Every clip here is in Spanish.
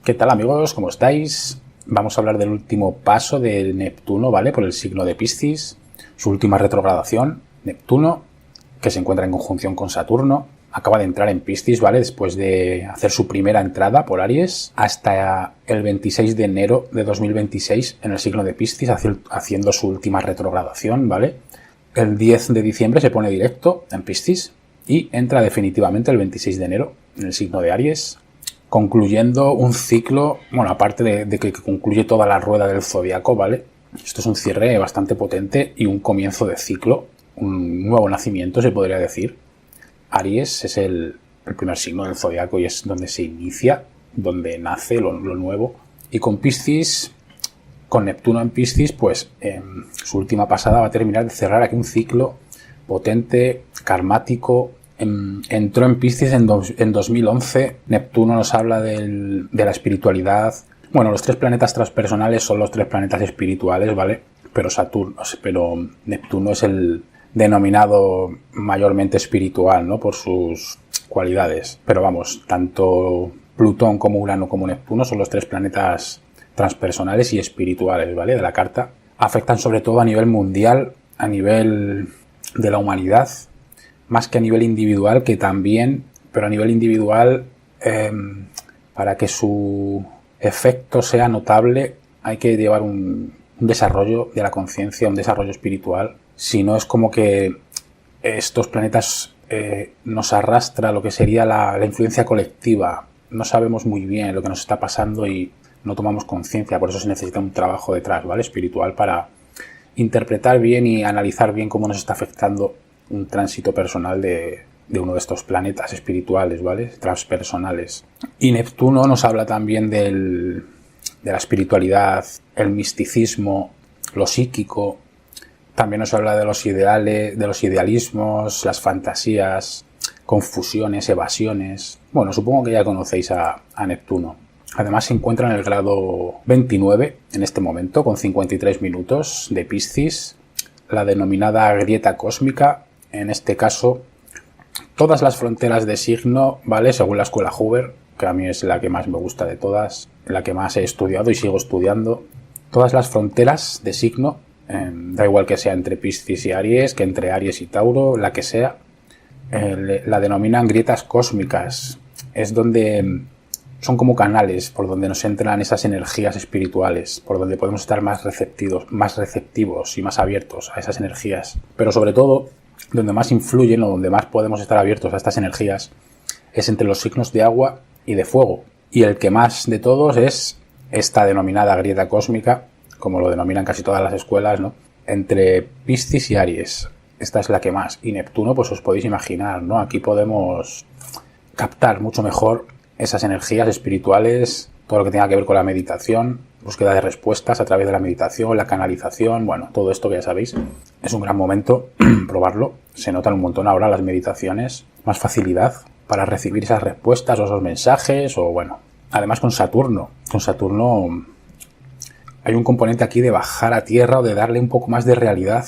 ¿Qué tal, amigos? ¿Cómo estáis? Vamos a hablar del último paso de Neptuno, ¿vale? Por el signo de Piscis, su última retrogradación. Neptuno, que se encuentra en conjunción con Saturno, acaba de entrar en Piscis, ¿vale? Después de hacer su primera entrada por Aries, hasta el 26 de enero de 2026 en el signo de Piscis, haciendo su última retrogradación, ¿vale? El 10 de diciembre se pone directo en Piscis y entra definitivamente el 26 de enero en el signo de Aries, concluyendo un ciclo, bueno, aparte de que concluye toda la rueda del zodiaco, ¿vale? Esto es un cierre bastante potente y un comienzo de ciclo, un nuevo nacimiento, se podría decir. Aries es el primer signo del zodiaco y es donde se inicia, donde nace lo nuevo. Y con Piscis, con Neptuno en Piscis, pues su última pasada va a terminar de cerrar aquí un ciclo potente, karmático. Entró en Piscis en 2011. Neptuno nos habla de la espiritualidad. Bueno, los tres planetas transpersonales son los tres planetas espirituales, ¿vale? Pero Neptuno es el denominado mayormente espiritual, ¿no? Por sus cualidades. Pero vamos, tanto Plutón como Urano como Neptuno son los tres planetas transpersonales y espirituales, ¿vale? De la carta. Afectan sobre todo a nivel mundial, a nivel de la humanidad, más que a nivel individual, que también, pero a nivel individual, para que su efecto sea notable, hay que llevar un desarrollo de la conciencia, un desarrollo espiritual. Si no, es como que estos planetas nos arrastra lo que sería la influencia colectiva. No sabemos muy bien lo que nos está pasando y no tomamos conciencia, por eso se necesita un trabajo detrás, ¿vale? Espiritual, para interpretar bien y analizar bien cómo nos está afectando un tránsito personal de uno de estos planetas espirituales, ¿vale? Transpersonales. Y Neptuno nos habla también de la espiritualidad, el misticismo, lo psíquico. También nos habla de los ideales, de los idealismos, las fantasías, confusiones, evasiones. Bueno, supongo que ya conocéis a Neptuno. Además se encuentra en el grado 29 en este momento, con 53 minutos de Piscis, la denominada grieta cósmica. En este caso, todas las fronteras de signo, ¿vale? Según la escuela Hoover, que a mí es la que más me gusta de todas, la que más he estudiado y sigo estudiando. Todas las fronteras de signo, da igual que sea entre Piscis y Aries, que entre Aries y Tauro, la que sea, la denominan grietas cósmicas. Es donde son como canales por donde nos entran esas energías espirituales, por donde podemos estar más receptivos y más abiertos a esas energías. Pero sobre todo, donde más influyen o donde más podemos estar abiertos a estas energías es entre los signos de agua y de fuego. Y el que más de todos es esta denominada grieta cósmica, como lo denominan casi todas las escuelas, ¿no? Entre Piscis y Aries. Esta es la que más. Y Neptuno, pues os podéis imaginar, ¿no? Aquí podemos captar mucho mejor esas energías espirituales, todo lo que tenga que ver con la meditación, búsqueda de respuestas a través de la meditación, la canalización, bueno, todo esto que ya sabéis. Es un gran momento probarlo. Se notan un montón ahora las meditaciones, más facilidad para recibir esas respuestas o esos mensajes, o bueno. Además con Saturno hay un componente aquí de bajar a tierra o de darle un poco más de realidad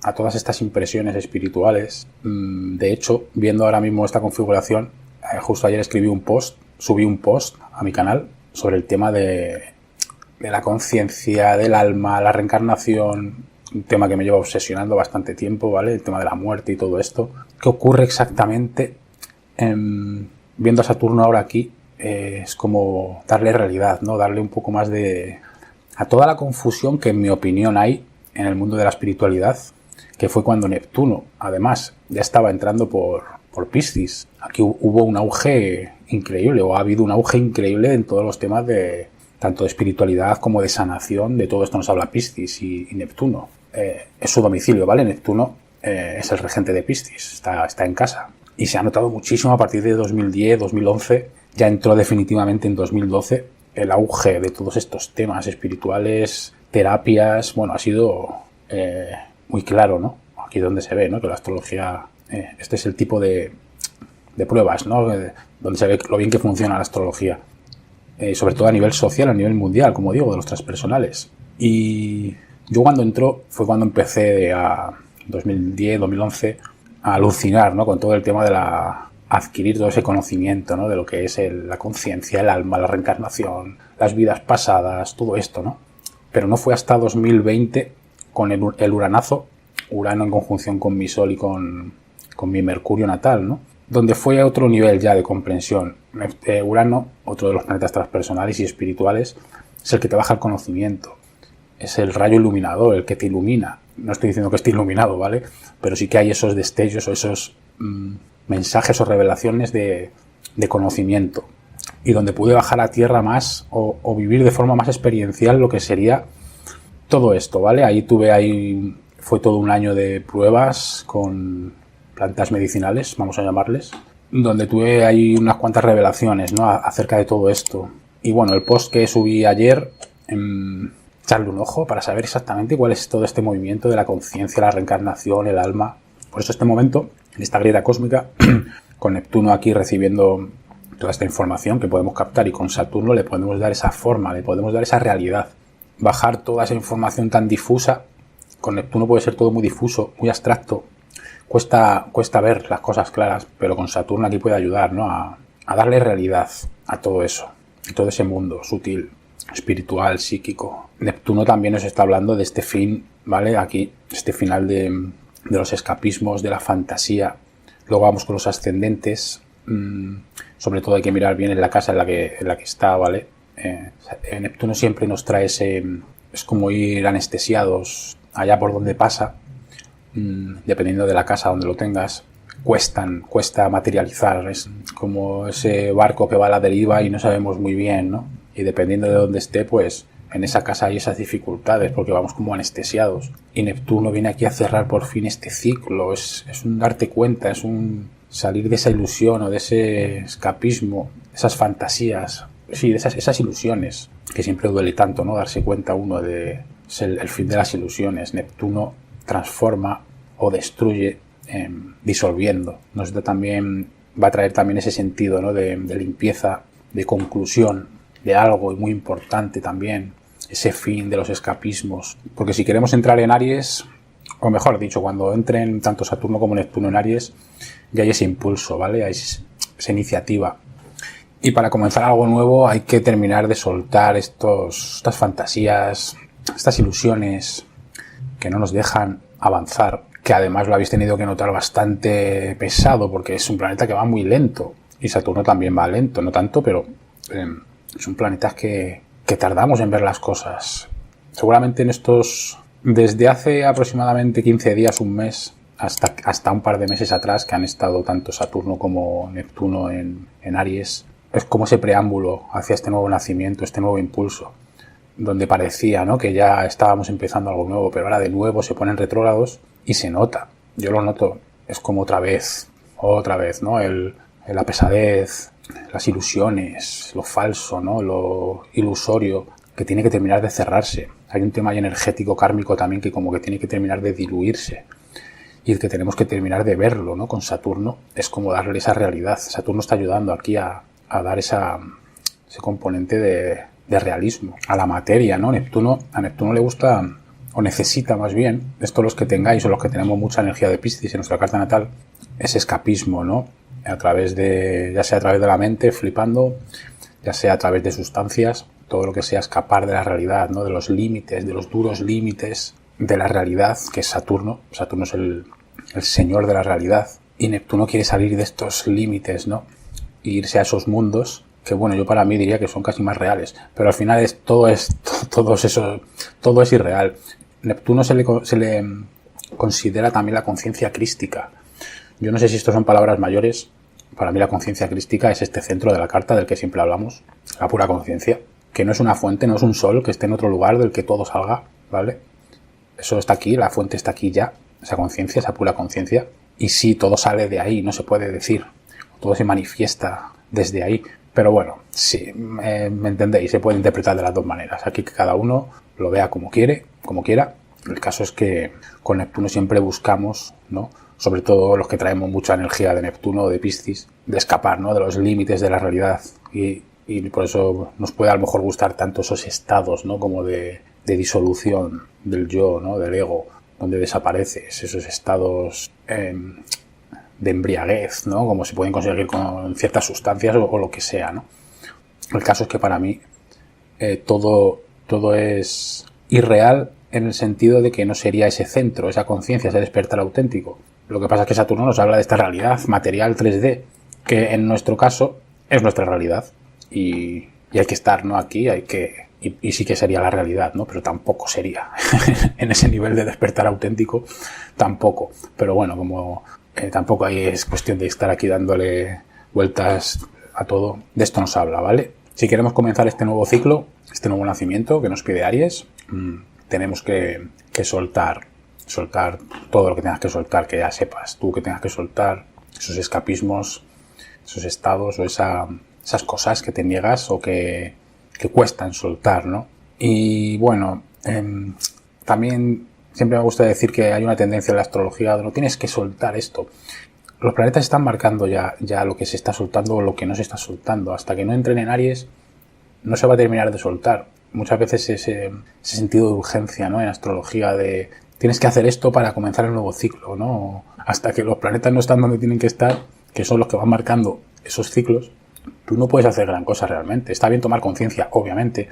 a todas estas impresiones espirituales. De hecho, viendo ahora mismo esta configuración, justo ayer subí un post a mi canal sobre el tema de la conciencia, del alma, la reencarnación, un tema que me lleva obsesionando bastante tiempo, ¿vale? El tema de la muerte y todo esto. ¿Qué ocurre exactamente? Viendo a Saturno ahora aquí, es como darle realidad, ¿no? Darle un poco más a toda la confusión que, en mi opinión, hay en el mundo de la espiritualidad, que fue cuando Neptuno, además, ya estaba entrando por Piscis. Aquí hubo un auge increíble, o ha habido un auge increíble en todos los temas tanto de espiritualidad como de sanación. De todo esto nos habla Piscis y Neptuno. Es su domicilio, ¿vale? Neptuno es el regente de Piscis, está en casa. Y se ha notado muchísimo a partir de 2010, 2011, ya entró definitivamente en 2012, el auge de todos estos temas espirituales, terapias. Bueno, ha sido muy claro, ¿no? Aquí donde se ve, ¿no? Que la astrología, este es el tipo de pruebas, ¿no? Donde se ve lo bien que funciona la astrología. Sobre todo a nivel social, a nivel mundial, como digo, de los transpersonales. Y yo cuando entró fue cuando empecé 2010, 2011, a alucinar, ¿no? Con todo el tema de la adquirir todo ese conocimiento, ¿no? De lo que es la conciencia, el alma, la reencarnación, las vidas pasadas, todo esto, ¿no? Pero no fue hasta 2020 con el uranazo, Urano en conjunción con mi Sol y con mi Mercurio natal, ¿no? Donde fue a otro nivel ya de comprensión. Urano, otro de los planetas transpersonales y espirituales, es el que te baja el conocimiento. Es el rayo iluminador, el que te ilumina. No estoy diciendo que esté iluminado, ¿vale? Pero sí que hay esos destellos o esos mensajes o revelaciones de conocimiento. Y donde pude bajar a tierra más o vivir de forma más experiencial lo que sería todo esto, ¿vale? Fue todo un año de pruebas con plantas medicinales, vamos a llamarles, donde tuve ahí unas cuantas revelaciones, ¿no? Acerca de todo esto. Y bueno, el post que subí ayer, echarle un ojo para saber exactamente cuál es todo este movimiento de la conciencia, la reencarnación, el alma. Por eso este momento, en esta grieta cósmica, con Neptuno aquí recibiendo toda esta información que podemos captar y con Saturno le podemos dar esa forma, le podemos dar esa realidad. Bajar toda esa información tan difusa, con Neptuno puede ser todo muy difuso, muy abstracto. Cuesta ver las cosas claras, pero con Saturno aquí puede ayudar, ¿no? A darle realidad a todo eso, a todo ese mundo sutil, espiritual, psíquico. Neptuno también nos está hablando de este fin, ¿vale? Aquí, este final de los escapismos, de la fantasía. Luego vamos con los ascendentes. Sobre todo hay que mirar bien en la casa en la que está, ¿vale? Neptuno siempre nos trae es como ir anestesiados allá por donde pasa. Dependiendo de la casa donde lo tengas, cuesta materializar. Es como ese barco que va a la deriva y no sabemos muy bien, ¿no? Y dependiendo de dónde esté, pues en esa casa hay esas dificultades porque vamos como anestesiados. Y Neptuno viene aquí a cerrar por fin este ciclo. Es un darte cuenta, es un salir de esa ilusión o de ese escapismo, esas fantasías, sí, de esas ilusiones que siempre duele tanto, ¿no? Darse cuenta uno es el fin de las ilusiones. Neptuno transforma o destruye disolviendo. Va a traer también ese sentido, ¿no? de limpieza, de conclusión de algo muy importante también, ese fin de los escapismos. Porque si queremos entrar en Aries, o mejor dicho, cuando entren tanto Saturno como Neptuno en Aries, ya hay ese impulso, ¿vale? Hay esa iniciativa. Y para comenzar algo nuevo hay que terminar de soltar estas fantasías, estas ilusiones que no nos dejan avanzar, que además lo habéis tenido que notar bastante pesado porque es un planeta que va muy lento y Saturno también va lento, no tanto, pero son planetas que tardamos en ver las cosas. Seguramente desde hace aproximadamente 15 días, un mes, hasta un par de meses atrás, que han estado tanto Saturno como Neptuno en Aries, es como ese preámbulo hacia este nuevo nacimiento, este nuevo impulso, donde parecía, ¿no?, que ya estábamos empezando algo nuevo, pero ahora de nuevo se ponen retrógrados y se nota. Yo lo noto. Es como otra vez, ¿no? La pesadez, las ilusiones, lo falso, ¿no? Lo ilusorio, que tiene que terminar de cerrarse. Hay un tema ahí energético kármico también que como que tiene que terminar de diluirse. Y el que tenemos que terminar de verlo, ¿no? Con Saturno es como darle esa realidad. Saturno está ayudando aquí a dar ese componente de realismo a la materia, ¿no? A Neptuno le gusta, o necesita más bien, esto los que tengáis o los que tenemos mucha energía de Piscis en nuestra carta natal, ese escapismo, ¿no? Ya sea a través de la mente, flipando, ya sea a través de sustancias, todo lo que sea escapar de la realidad, ¿no? De los límites, de los duros límites de la realidad, que es Saturno. Saturno es el señor de la realidad. Y Neptuno quiere salir de estos límites, ¿no? E irse a esos mundos que, bueno, yo para mí diría que son casi más reales. Pero al final todo es irreal. Neptuno se le considera también la conciencia crística. Yo no sé si esto son palabras mayores. Para mí la conciencia crística es este centro de la carta del que siempre hablamos, la pura conciencia, que no es una fuente, no es un sol que esté en otro lugar del que todo salga, ¿vale? Eso está aquí, la fuente está aquí ya, esa conciencia, esa pura conciencia. Y sí, todo sale de ahí, no se puede decir. Todo se manifiesta desde ahí. Pero bueno, sí, me entendéis, se puede interpretar de las dos maneras. Aquí que cada uno lo vea como quiera. El caso es que con Neptuno siempre buscamos, ¿no? Sobre todo los que traemos mucha energía de Neptuno o de Piscis, de escapar, ¿no? De los límites de la realidad. Y por eso nos puede a lo mejor gustar tanto esos estados, ¿no? Como de disolución del yo, ¿no? Del ego, donde desapareces, esos estados embriaguez, ¿no? Como se pueden conseguir con ciertas sustancias o lo que sea, ¿no? El caso es que para mí todo es irreal en el sentido de que no sería ese centro, esa conciencia, ese despertar auténtico. Lo que pasa es que Saturno nos habla de esta realidad material 3D, que en nuestro caso es nuestra realidad. Y hay que estar, ¿no? Aquí y sí que sería la realidad, ¿no? Pero tampoco sería. En ese nivel de despertar auténtico, tampoco. Pero bueno, como tampoco ahí es cuestión de estar aquí dándole vueltas a todo, de esto nos habla, ¿vale? Si queremos comenzar este nuevo ciclo, este nuevo nacimiento que nos pide Aries, tenemos que soltar todo lo que tengas que soltar, que ya sepas tú que tengas que soltar esos escapismos, esos estados o esas cosas que te niegas o que cuestan soltar, ¿no? Y bueno, también siempre me gusta decir que hay una tendencia en la astrología de no tienes que soltar esto. Los planetas están marcando ya lo que se está soltando o lo que no se está soltando. Hasta que no entren en Aries, no se va a terminar de soltar. Muchas veces ese sentido de urgencia, ¿no? En astrología de tienes que hacer esto para comenzar el nuevo ciclo, ¿no? Hasta que los planetas no están donde tienen que estar, que son los que van marcando esos ciclos, tú no puedes hacer gran cosa realmente. Está bien tomar conciencia, obviamente,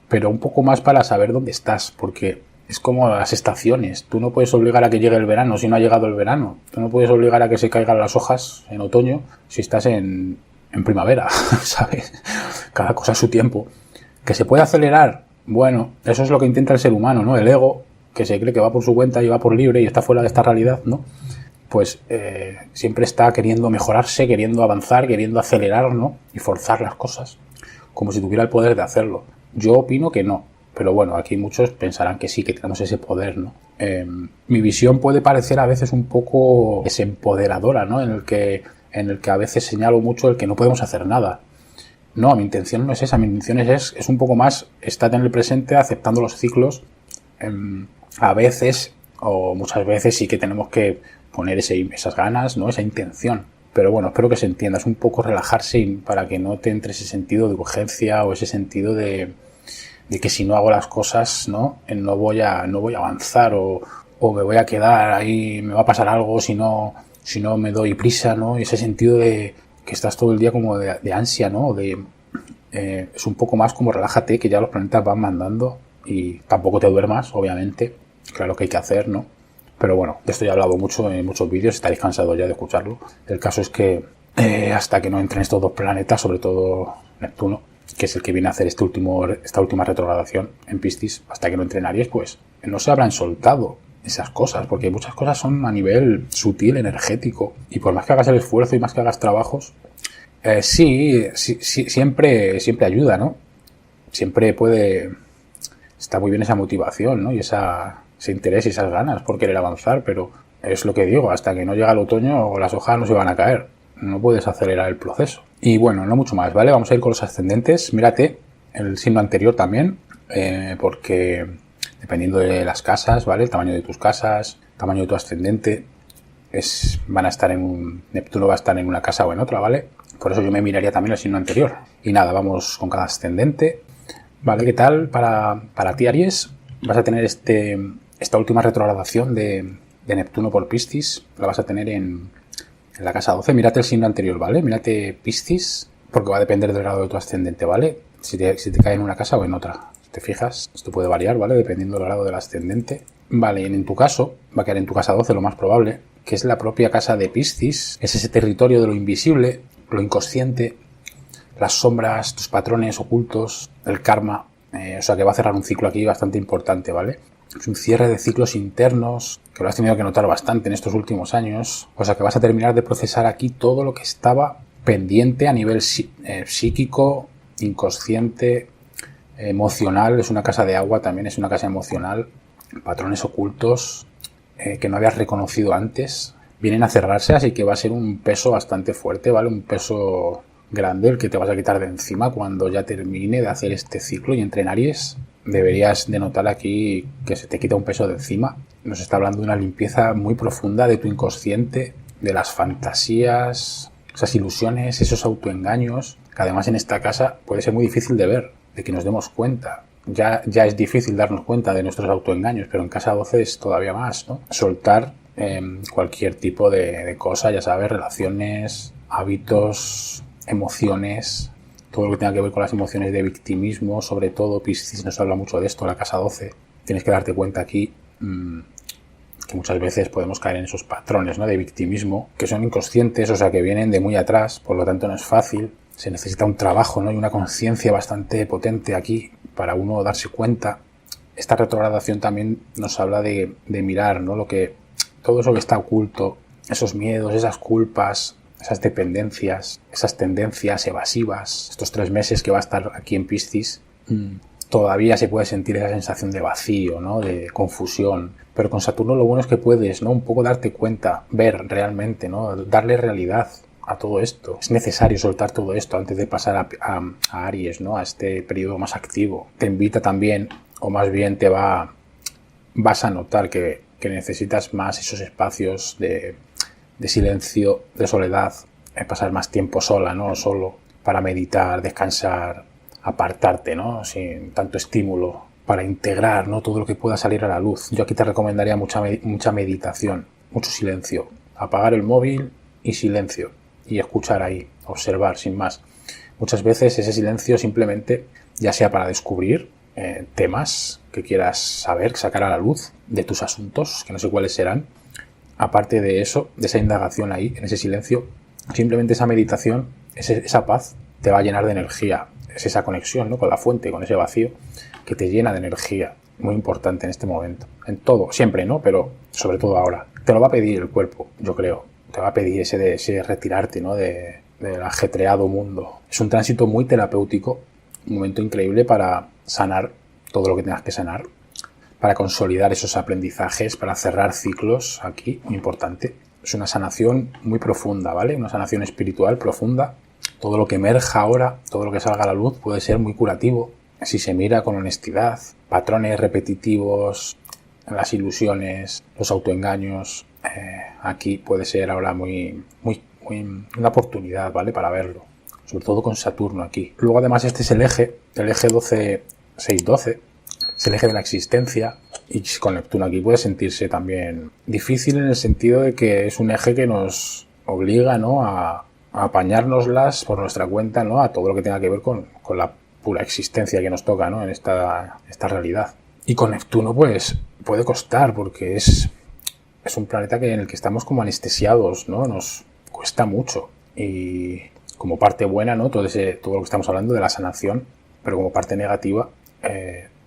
pero un poco más para saber dónde estás, porque es como las estaciones. Tú no puedes obligar a que llegue el verano si no ha llegado el verano. Tú no puedes obligar a que se caigan las hojas en otoño si estás en primavera, ¿sabes? Cada cosa a su tiempo. ¿Que se puede acelerar? Bueno, eso es lo que intenta el ser humano, ¿no? El ego, que se cree que va por su cuenta y va por libre y está fuera de esta realidad, ¿no? Pues siempre está queriendo mejorarse, queriendo avanzar, queriendo acelerar, ¿no? Y forzar las cosas, como si tuviera el poder de hacerlo. Yo opino que no, pero bueno, aquí muchos pensarán que sí, que tenemos ese poder, ¿no? Mi visión puede parecer a veces un poco desempoderadora, ¿no? En el que a veces señalo mucho el que no podemos hacer nada. No, mi intención no es esa, mi intención es un poco más estar en el presente, aceptando los ciclos. A veces, o muchas veces, sí que tenemos que poner esas ganas, ¿no? Esa intención. Pero bueno, espero que se entienda. Es un poco relajarse para que no te entre ese sentido de urgencia o ese sentido de que si no hago las cosas, ¿no? No voy a avanzar o me voy a quedar ahí, me va a pasar algo si no me doy prisa, ¿no? Y ese sentido de que estás todo el día como de ansia, ¿no? Es un poco más como relájate, que ya los planetas van mandando y tampoco te duermas, obviamente. Claro que hay que hacer, ¿no? Pero bueno, de esto ya he hablado mucho en muchos vídeos, estaréis cansados ya de escucharlo. El caso es que hasta que no entren estos dos planetas, sobre todo Neptuno, que es el que viene a hacer esta última retrogradación en Piscis, hasta que no entre en Aries, pues no se habrán soltado esas cosas, porque muchas cosas son a nivel sutil, energético, y por más que hagas el esfuerzo y más que hagas trabajos, sí, siempre ayuda, ¿no? Siempre está muy bien esa motivación, ¿no? Y ese interés y esas ganas por querer avanzar, pero es lo que digo, hasta que no llega el otoño las hojas no se van a caer, no puedes acelerar el proceso. Y bueno, no mucho más, ¿vale? Vamos a ir con los ascendentes. Mírate el signo anterior también, porque dependiendo de las casas, ¿vale? El tamaño de tus casas, el tamaño de tu ascendente, van a estar Neptuno va a estar en una casa o en otra, ¿vale? Por eso yo me miraría también el signo anterior. Y nada, vamos con cada ascendente. ¿Vale? ¿Qué tal? Para ti, Aries, vas a tener esta última retrogradación de Neptuno por Piscis. La vas a tener en la casa 12. Mírate el signo anterior, ¿vale? Mírate Piscis, porque va a depender del grado de tu ascendente, ¿vale? Si te cae en una casa o en otra. ¿Te fijas? Esto puede variar, ¿vale? Dependiendo del grado del ascendente. Vale, y en tu caso, va a caer en tu casa 12 lo más probable, que es la propia casa de Piscis. Es ese territorio de lo invisible, lo inconsciente, las sombras, tus patrones ocultos, el karma. O sea que va a cerrar un ciclo aquí bastante importante, ¿vale? Es un cierre de ciclos internos que lo has tenido que notar bastante en estos últimos años. O sea que vas a terminar de procesar aquí todo lo que estaba pendiente a nivel psíquico, inconsciente, emocional. Es una casa de agua, también es una casa emocional. Patrones ocultos que no habías reconocido antes vienen a cerrarse, así que va a ser un peso bastante fuerte, ¿vale? Un peso grande el que te vas a quitar de encima cuando ya termine de hacer este ciclo y entre en Aries. Deberías de notar aquí que se te quita un peso de encima. Nos está hablando de una limpieza muy profunda de tu inconsciente, de las fantasías, esas ilusiones, esos autoengaños, que además en esta casa puede ser muy difícil de ver, de que nos demos cuenta. Ya es difícil darnos cuenta de nuestros autoengaños, pero en casa 12 es todavía más, ¿no? Soltar cualquier tipo de cosa, ya sabes, relaciones, hábitos, emociones, todo lo que tenga que ver con las emociones de victimismo, sobre todo. Piscis nos habla mucho de esto, la casa 12. Tienes que darte cuenta aquí que muchas veces podemos caer en esos patrones, ¿no?, de victimismo, que son inconscientes, o sea, que vienen de muy atrás, por lo tanto no es fácil. Se necesita un trabajo, ¿no?, y una conciencia bastante potente aquí para uno darse cuenta. Esta retrogradación también nos habla de mirar, ¿no?, todo eso que está oculto, esos miedos, esas culpas, esas dependencias, esas tendencias evasivas. Estos 3 meses que va a estar aquí en Piscis, todavía se puede sentir esa sensación de vacío, ¿no?, de confusión. Pero con Saturno lo bueno es que puedes, ¿no?, un poco darte cuenta, ver realmente, ¿no?, darle realidad a todo esto. Es necesario soltar todo esto antes de pasar a Aries, ¿no?, a este periodo más activo. Te invita también, o más bien vas a notar que necesitas más esos espacios de silencio, de soledad, pasar más tiempo sola, ¿no?, solo, para meditar, descansar, apartarte, ¿no?, sin tanto estímulo, para integrar, ¿no?, todo lo que pueda salir a la luz. Yo aquí te recomendaría mucha meditación, mucho silencio, apagar el móvil y silencio, y escuchar ahí, observar, sin más. Muchas veces ese silencio simplemente, ya sea para descubrir temas que quieras saber, sacar a la luz de tus asuntos, que no sé cuáles serán. Aparte de eso, de esa indagación ahí, en ese silencio, simplemente esa meditación, esa paz, te va a llenar de energía. Es esa conexión, ¿no?, con la fuente, con ese vacío, que te llena de energía. Muy importante en este momento. En todo, siempre, ¿no?, pero sobre todo ahora. Te lo va a pedir el cuerpo, yo creo. Te va a pedir ese retirarte, ¿no?, del ajetreado mundo. Es un tránsito muy terapéutico, un momento increíble para sanar todo lo que tengas que sanar, para consolidar esos aprendizajes, para cerrar ciclos aquí, muy importante. Es una sanación muy profunda, ¿vale? Una sanación espiritual profunda. Todo lo que emerja ahora, todo lo que salga a la luz puede ser muy curativo si se mira con honestidad. Patrones repetitivos, las ilusiones, los autoengaños, aquí puede ser ahora muy una oportunidad, ¿vale?, para verlo. Sobre todo con Saturno aquí. Luego además este es el eje 12-6-12, es el eje de la existencia, y con Neptuno aquí puede sentirse también difícil en el sentido de que es un eje que nos obliga, ¿no?, a apañárnoslas por nuestra cuenta, ¿no?, a todo lo que tenga que ver con la pura existencia que nos toca, ¿no?, en esta realidad. Y con Neptuno pues puede costar, porque es un planeta en el que estamos como anestesiados, ¿no?, nos cuesta mucho. Y como parte buena, ¿no?, todo lo que estamos hablando de la sanación, pero como parte negativa,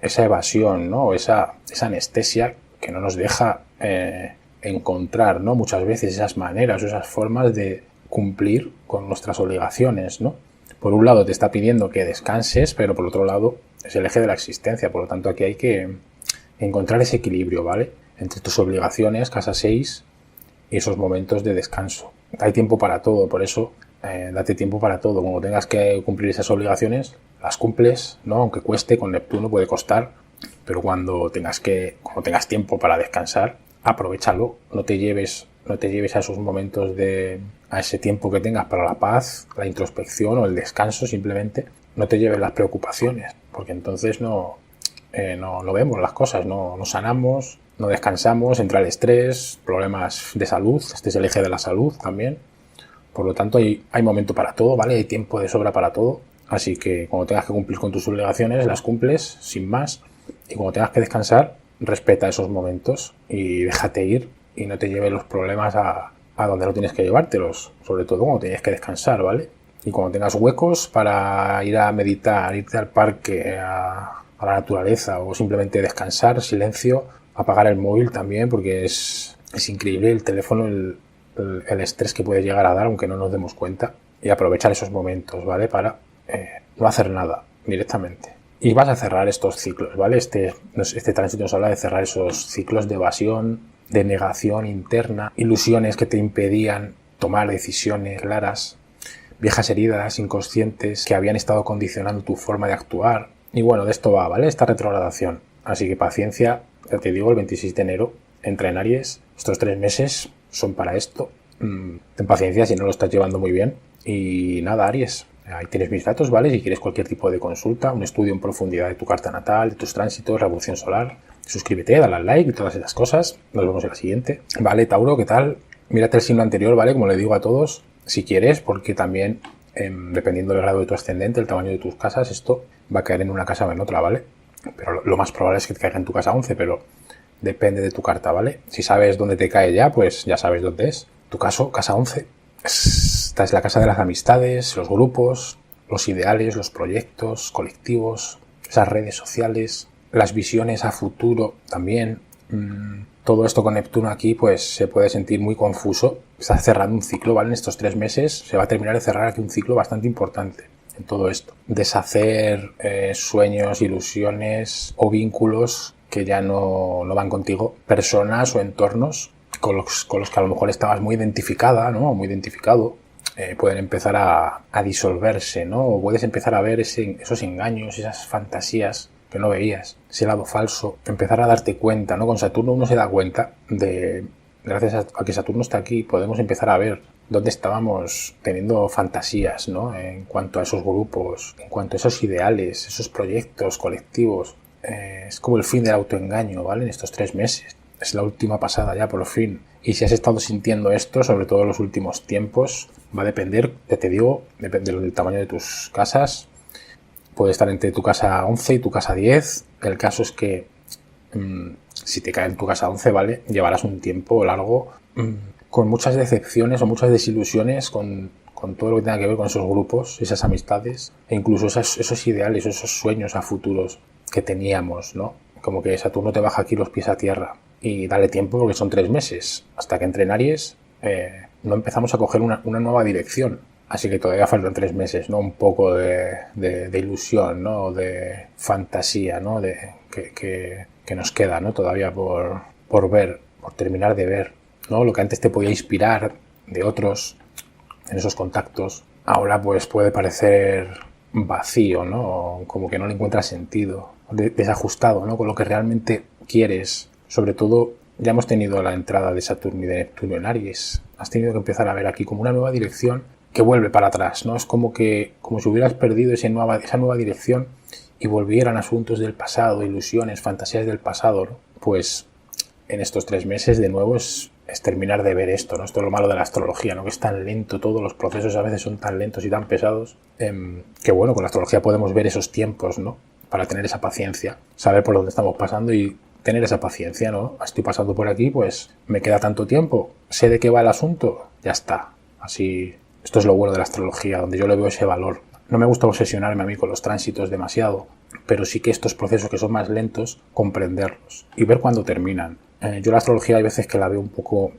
esa evasión, ¿no?, esa anestesia que no nos deja encontrar, ¿no?, muchas veces esas maneras o esas formas de cumplir con nuestras obligaciones, ¿no? Por un lado te está pidiendo que descanses, pero por otro lado es el eje de la existencia. Por lo tanto aquí hay que encontrar ese equilibrio, ¿vale?, entre tus obligaciones, casa 6, y esos momentos de descanso. Hay tiempo para todo, por eso date tiempo para todo. Cuando tengas que cumplir esas obligaciones, las cumples, ¿no?, aunque cueste. Con Neptuno puede costar, pero cuando tengas tiempo para descansar, aprovéchalo. No te lleves a esos momentos a ese tiempo que tengas para la paz, la introspección o el descanso. Simplemente no te lleves las preocupaciones, porque entonces no vemos las cosas, no sanamos, no descansamos, entra el estrés, problemas de salud. Este es el eje de la salud también. Por lo tanto, hay momento para todo, ¿vale? Hay tiempo de sobra para todo. Así que cuando tengas que cumplir con tus obligaciones, las cumples sin más. Y cuando tengas que descansar, respeta esos momentos y déjate ir, y no te lleves los problemas a donde no tienes que llevártelos. Sobre todo cuando tienes que descansar, ¿vale? Y cuando tengas huecos para ir a meditar, irte al parque, a la naturaleza, o simplemente descansar, silencio, apagar el móvil también, porque es increíble el teléfono, el estrés que puede llegar a dar, aunque no nos demos cuenta, y aprovechar esos momentos, ¿vale?, para no hacer nada directamente. Y vas a cerrar estos ciclos, ¿vale? Este tránsito nos habla de cerrar esos ciclos de evasión, de negación interna, ilusiones que te impedían tomar decisiones claras, viejas heridas inconscientes que habían estado condicionando tu forma de actuar. Y bueno, de esto va, ¿vale?, esta retrogradación. Así que paciencia, ya te digo, el 26 de enero entra en Aries. Estos 3 meses son para esto. Ten paciencia si no lo estás llevando muy bien. Y nada, Aries, ahí tienes mis datos, ¿vale? Si quieres cualquier tipo de consulta, un estudio en profundidad de tu carta natal, de tus tránsitos, revolución solar, suscríbete, dale al like y todas esas cosas. Nos vemos en la siguiente. Vale, Tauro, ¿qué tal? Mírate el signo anterior, ¿vale? Como le digo a todos, si quieres, porque también, dependiendo del grado de tu ascendente, el tamaño de tus casas, esto va a caer en una casa o en otra, ¿vale? Pero lo más probable es que te caiga en tu casa 11, pero depende de tu carta, ¿vale? Si sabes dónde te cae ya, pues ya sabes dónde es. Tu caso, casa 11. Esta es la casa de las amistades, los grupos, los ideales, los proyectos colectivos, esas redes sociales, las visiones a futuro también. Todo esto con Neptuno aquí pues se puede sentir muy confuso. Está cerrando un ciclo, ¿vale? En estos 3 meses se va a terminar de cerrar aquí un ciclo bastante importante en todo esto. Deshacer sueños, ilusiones o vínculos que ya no van contigo. Personas o entornos con los que a lo mejor estabas muy identificada, ¿no? Muy identificado. Pueden empezar a disolverse, ¿no? O puedes empezar a ver esos engaños, esas fantasías que no veías, ese lado falso, empezar a darte cuenta, ¿no? Con Saturno uno se da cuenta gracias a que Saturno está aquí, podemos empezar a ver dónde estábamos teniendo fantasías, ¿no? En cuanto a esos grupos, en cuanto a esos ideales, esos proyectos colectivos. Es como el fin del autoengaño, ¿vale? En estos 3 meses. Es la última pasada ya, por fin. Y si has estado sintiendo esto, sobre todo en los últimos tiempos, va a depender, ya te digo, depende del tamaño de tus casas. Puede estar entre tu casa 11 y tu casa 10. El caso es que si te cae en tu casa 11, ¿vale? Llevarás un tiempo largo con muchas decepciones o muchas desilusiones con todo lo que tenga que ver con esos grupos, esas amistades e incluso esos ideales, esos sueños a futuros que teníamos, ¿no? Como que Saturno te baja aquí los pies a tierra. Y dale tiempo porque son 3 meses. Hasta que entre en Aries no empezamos a coger una nueva dirección. Así que todavía faltan 3 meses, ¿no? Un poco de ilusión, ¿no? De fantasía, ¿no? Que nos queda, ¿no? Todavía por ver, por terminar de ver, ¿no? Lo que antes te podía inspirar de otros en esos contactos, ahora pues puede parecer vacío, ¿no? Como que no le encuentras sentido, desajustado, ¿no? Con lo que realmente quieres. Sobre todo, ya hemos tenido la entrada de Saturno y de Neptuno en Aries. Has tenido que empezar a ver aquí como una nueva dirección que vuelve para atrás, ¿no? Es como si hubieras perdido esa nueva dirección y volvieran asuntos del pasado, ilusiones, fantasías del pasado, ¿no? Pues en estos 3 meses de nuevo es terminar de ver esto, ¿no? Esto es lo malo de la astrología, ¿no? Que es tan lento, todos los procesos a veces son tan lentos y tan pesados, que bueno, con la astrología podemos ver esos tiempos, ¿no? Para tener esa paciencia, saber por dónde estamos pasando y tener esa paciencia, ¿no? Estoy pasando por aquí, pues me queda tanto tiempo, sé de qué va el asunto, ya está. Así, esto es lo bueno de la astrología, donde yo le veo ese valor. No me gusta obsesionarme a mí con los tránsitos demasiado, pero sí que estos procesos que son más lentos, comprenderlos y ver cuándo terminan. Yo la astrología hay veces que la veo un poco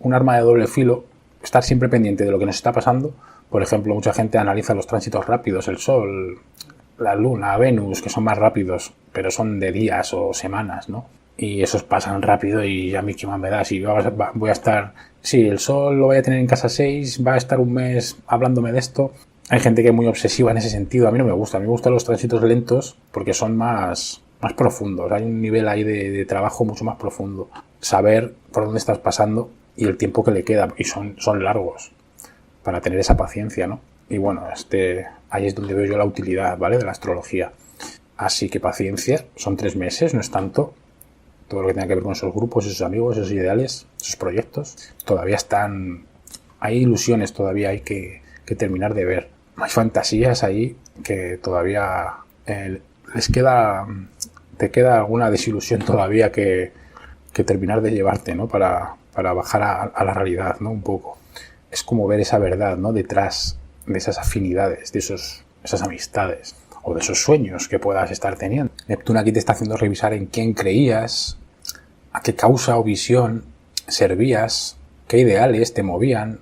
un arma de doble filo, estar siempre pendiente de lo que nos está pasando. Por ejemplo, mucha gente analiza los tránsitos rápidos, el Sol, la Luna, Venus, que son más rápidos, pero son de días o semanas, ¿no? Y esos pasan rápido y a mí qué más me da. Si voy a estar... Sí, el Sol lo voy a tener en casa 6, va a estar un mes hablándome de esto. Hay gente que es muy obsesiva en ese sentido. A mí no me gusta. A mí me gustan los tránsitos lentos porque son más profundos. Hay un nivel ahí de trabajo mucho más profundo. Saber por dónde estás pasando y el tiempo que le queda. Y son largos para tener esa paciencia, ¿no? Y bueno, ahí es donde veo yo la utilidad, ¿vale? De la astrología. Así que paciencia. Son 3 meses, no es tanto. Todo lo que tenga que ver con esos grupos, esos amigos, esos ideales, esos proyectos, todavía están... Hay ilusiones todavía, hay que terminar de ver. Hay fantasías ahí que todavía te queda alguna desilusión todavía que terminar de llevarte, ¿no? Para bajar a la realidad, ¿no? Un poco. Es como ver esa verdad, ¿no? Detrás de esas afinidades, de esas amistades o de esos sueños que puedas estar teniendo. Neptuno aquí te está haciendo revisar en quién creías, a qué causa o visión servías, qué ideales te movían.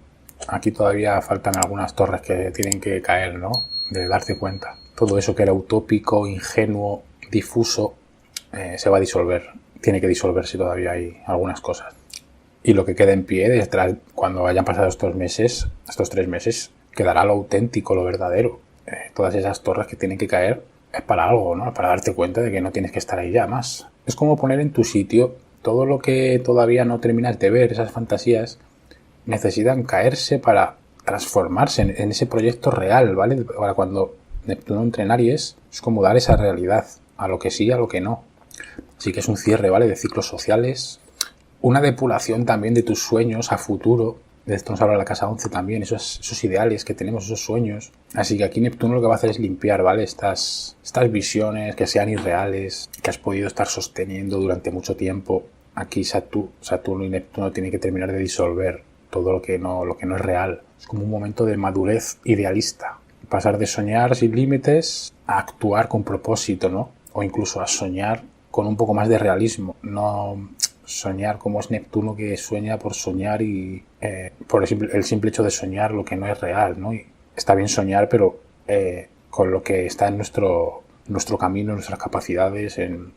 Aquí todavía faltan algunas torres que tienen que caer, ¿no? De darte cuenta. Todo eso que era utópico, ingenuo, difuso, se va a disolver. Tiene que disolverse todavía hay algunas cosas. Y lo que queda en pie, detrás, cuando hayan pasado estos 3 meses, quedará lo auténtico, lo verdadero. Todas esas torres que tienen que caer es para algo, ¿no? Para darte cuenta de que no tienes que estar ahí ya más. Es como poner en tu sitio todo lo que todavía no terminas de ver, esas fantasías, necesitan caerse para transformarse en ese proyecto real, ¿vale? Para cuando Neptuno entre en Aries, es como dar esa realidad, a lo que sí, a lo que no. Así que es un cierre, ¿vale? De ciclos sociales. Una depuración también de tus sueños a futuro. De esto nos habla la casa 11 también, esos ideales que tenemos, esos sueños. Así que aquí Neptuno lo que va a hacer es limpiar, ¿vale? Estas visiones que sean irreales, que has podido estar sosteniendo durante mucho tiempo. Aquí Saturno y Neptuno tienen que terminar de disolver todo lo que no es real. Es como un momento de madurez idealista. Pasar de soñar sin límites a actuar con propósito, ¿no? O incluso a soñar con un poco más de realismo. No soñar como es Neptuno, que sueña por soñar y por el simple hecho de soñar lo que no es real, ¿no? Y está bien soñar, pero con lo que está en nuestro camino, en nuestras capacidades, en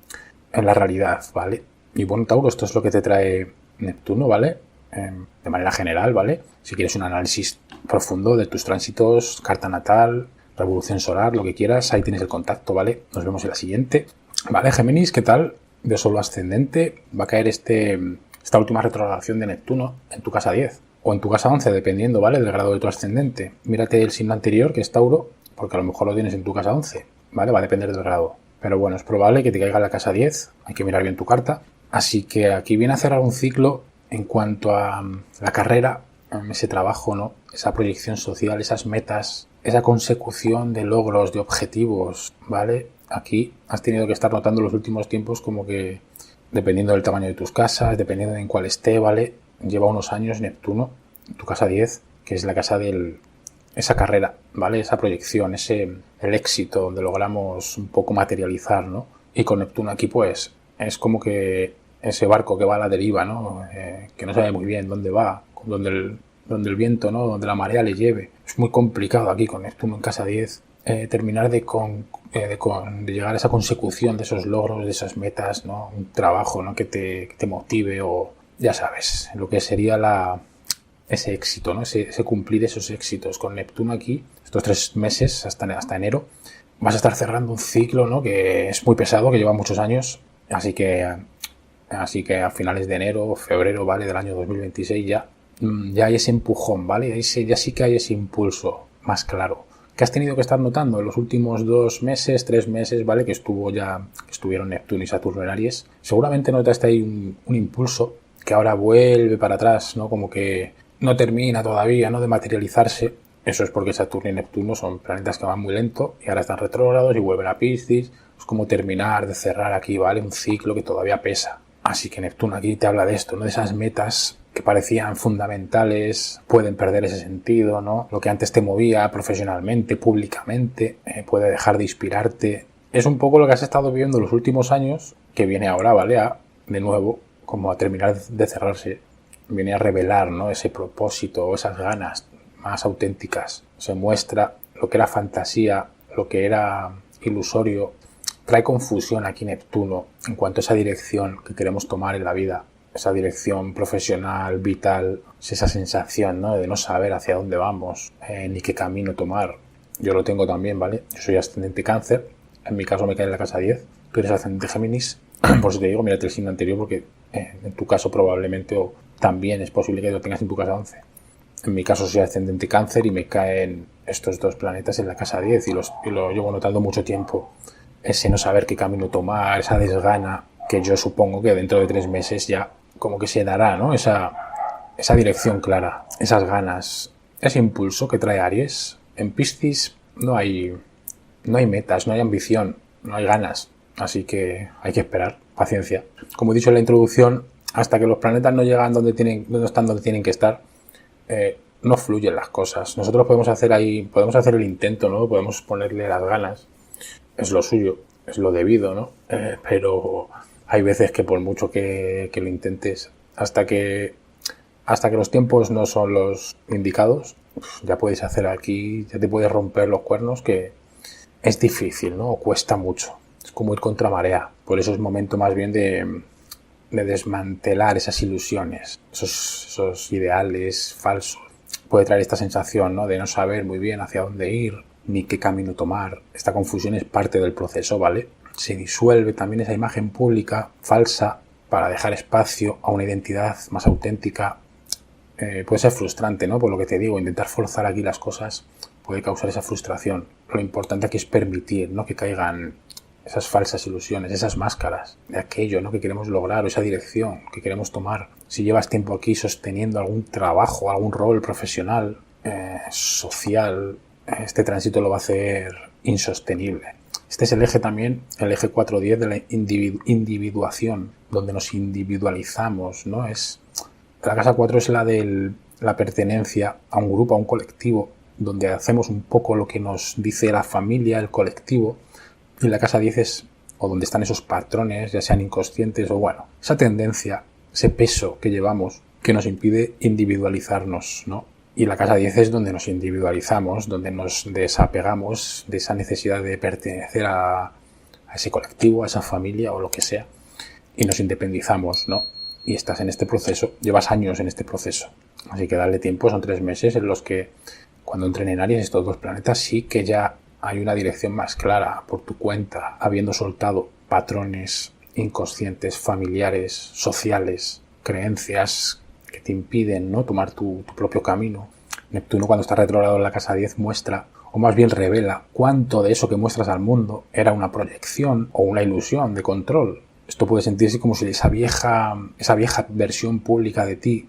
la realidad, ¿vale? Y bueno, Tauro, esto es lo que te trae Neptuno, ¿vale? De manera general, ¿vale? Si quieres un análisis profundo de tus tránsitos, carta natal, revolución solar, lo que quieras, ahí tienes el contacto, ¿vale? Nos vemos en la siguiente. Vale, Géminis, ¿qué tal? De Sol ascendente, va a caer esta última retrogradación de Neptuno en tu casa 10 o en tu casa 11, dependiendo, ¿vale? Del grado de tu ascendente. Mírate el signo anterior, que es Tauro, porque a lo mejor lo tienes en tu casa 11, ¿vale? Va a depender del grado. Pero bueno, es probable que te caiga en la casa 10, hay que mirar bien tu carta. Así que aquí viene a cerrar un ciclo en cuanto a la carrera, ese trabajo, ¿no? Esa proyección social, esas metas, esa consecución de logros, de objetivos, ¿vale? Aquí has tenido que estar notando los últimos tiempos como que, dependiendo del tamaño de tus casas, dependiendo de en cuál esté, ¿vale? Lleva unos años Neptuno, tu casa 10, que es la casa esa carrera, ¿vale? Esa proyección, el éxito, donde logramos un poco materializar, ¿no? Y con Neptuno aquí, pues, es como que ese barco que va a la deriva, ¿no? Que no sabe muy bien dónde va, donde el viento, ¿no? Donde la marea le lleve. Es muy complicado aquí con Neptuno en casa 10 terminar de llegar a esa consecución de esos logros, de esas metas, ¿no? Un trabajo, ¿no? que te motive, o ya sabes, lo que sería ese éxito, ¿no? Ese cumplir esos éxitos. Con Neptuno aquí, estos 3 meses hasta enero, vas a estar cerrando un ciclo, ¿no? Que es muy pesado, que lleva muchos años, así que a finales de enero o febrero, ¿vale? Del año 2026 ya hay ese empujón, ¿vale? Ya sí que hay ese impulso más claro que has tenido que estar notando en los últimos 2 meses, 3 meses, ¿vale? Que estuvieron Neptuno y Saturno en Aries. Seguramente notaste ahí un impulso que ahora vuelve para atrás, ¿no? Como que no termina todavía, ¿no? De materializarse. Eso es porque Saturno y Neptuno son planetas que van muy lento y ahora están retrógrados y vuelven a Piscis. Es como terminar de cerrar aquí, ¿vale? Un ciclo que todavía pesa. Así que Neptuno aquí te habla de esto, ¿no? De esas metas que parecían fundamentales, pueden perder ese sentido, ¿no? Lo que antes te movía profesionalmente, públicamente, puede dejar de inspirarte. Es un poco lo que has estado viviendo los últimos años, que viene ahora, ¿vale? De nuevo, como a terminar de cerrarse, viene a revelar, ¿no? Ese propósito o esas ganas más auténticas. Se muestra lo que era fantasía, lo que era ilusorio. Trae confusión aquí Neptuno en cuanto a esa dirección que queremos tomar en la vida. Esa dirección profesional, vital, esa sensación, ¿no? De no saber hacia dónde vamos, ni qué camino tomar. Yo lo tengo también, ¿vale? Yo soy ascendente Cáncer, en mi caso me cae en la casa 10. Tú eres ascendente Géminis, por eso te digo, mírate el signo anterior, porque en tu caso probablemente o también es posible que lo tengas en tu casa 11. En mi caso soy ascendente Cáncer y me caen estos 2 planetas en la casa 10 y lo llevo notando mucho tiempo. Ese no saber qué camino tomar, esa desgana, que yo supongo que dentro de 3 meses ya como que se dará, ¿no? Esa dirección clara, esas ganas, ese impulso que trae Aries. En Piscis no hay metas, no hay ambición, no hay ganas, así que hay que esperar, paciencia. Como he dicho en la introducción, hasta que los planetas no llegan donde están donde tienen que estar, no fluyen las cosas. Nosotros podemos hacer el intento, ¿no? Podemos ponerle las ganas, es lo suyo, es lo debido, ¿no? Pero hay veces que por mucho que lo intentes, hasta que los tiempos no son los indicados, ya puedes hacer aquí, ya te puedes romper los cuernos, que es difícil, ¿no? O cuesta mucho. Es como ir contra marea. Por eso es momento más bien de desmantelar esas ilusiones, esos ideales falsos. Puede traer esta sensación, ¿no? De no saber muy bien hacia dónde ir, ni qué camino tomar. Esta confusión es parte del proceso, ¿vale? Se disuelve también esa imagen pública falsa para dejar espacio a una identidad más auténtica. Puede ser frustrante, ¿no? Por lo que te digo, intentar forzar aquí las cosas puede causar esa frustración. Lo importante aquí es permitir, ¿no? Que caigan esas falsas ilusiones, esas máscaras de aquello, ¿no?, que queremos lograr, o esa dirección que queremos tomar. Si llevas tiempo aquí sosteniendo algún trabajo, algún rol profesional, social, este tránsito lo va a hacer insostenible. Este es el eje también, el eje 410 de la individuación, donde nos individualizamos, ¿no? La casa 4 es la de la pertenencia a un grupo, a un colectivo, donde hacemos un poco lo que nos dice la familia, el colectivo. Y la casa 10 es, o donde están esos patrones, ya sean inconscientes o bueno, esa tendencia, ese peso que llevamos que nos impide individualizarnos, ¿no? Y la casa 10 es donde nos individualizamos, donde nos desapegamos de esa necesidad de pertenecer a ese colectivo, a esa familia o lo que sea, y nos independizamos, ¿no? Y estás en este proceso, llevas años en este proceso. Así que dale tiempo, son 3 meses en los que cuando entren en Aries estos 2 planetas sí que ya hay una dirección más clara por tu cuenta, habiendo soltado patrones inconscientes, familiares, sociales, creencias que te impiden, ¿no?, tomar tu propio camino. Neptuno, cuando está retrogrado en la casa 10, muestra, o más bien revela, cuánto de eso que muestras al mundo era una proyección o una ilusión de control. Esto puede sentirse como si esa vieja versión pública de ti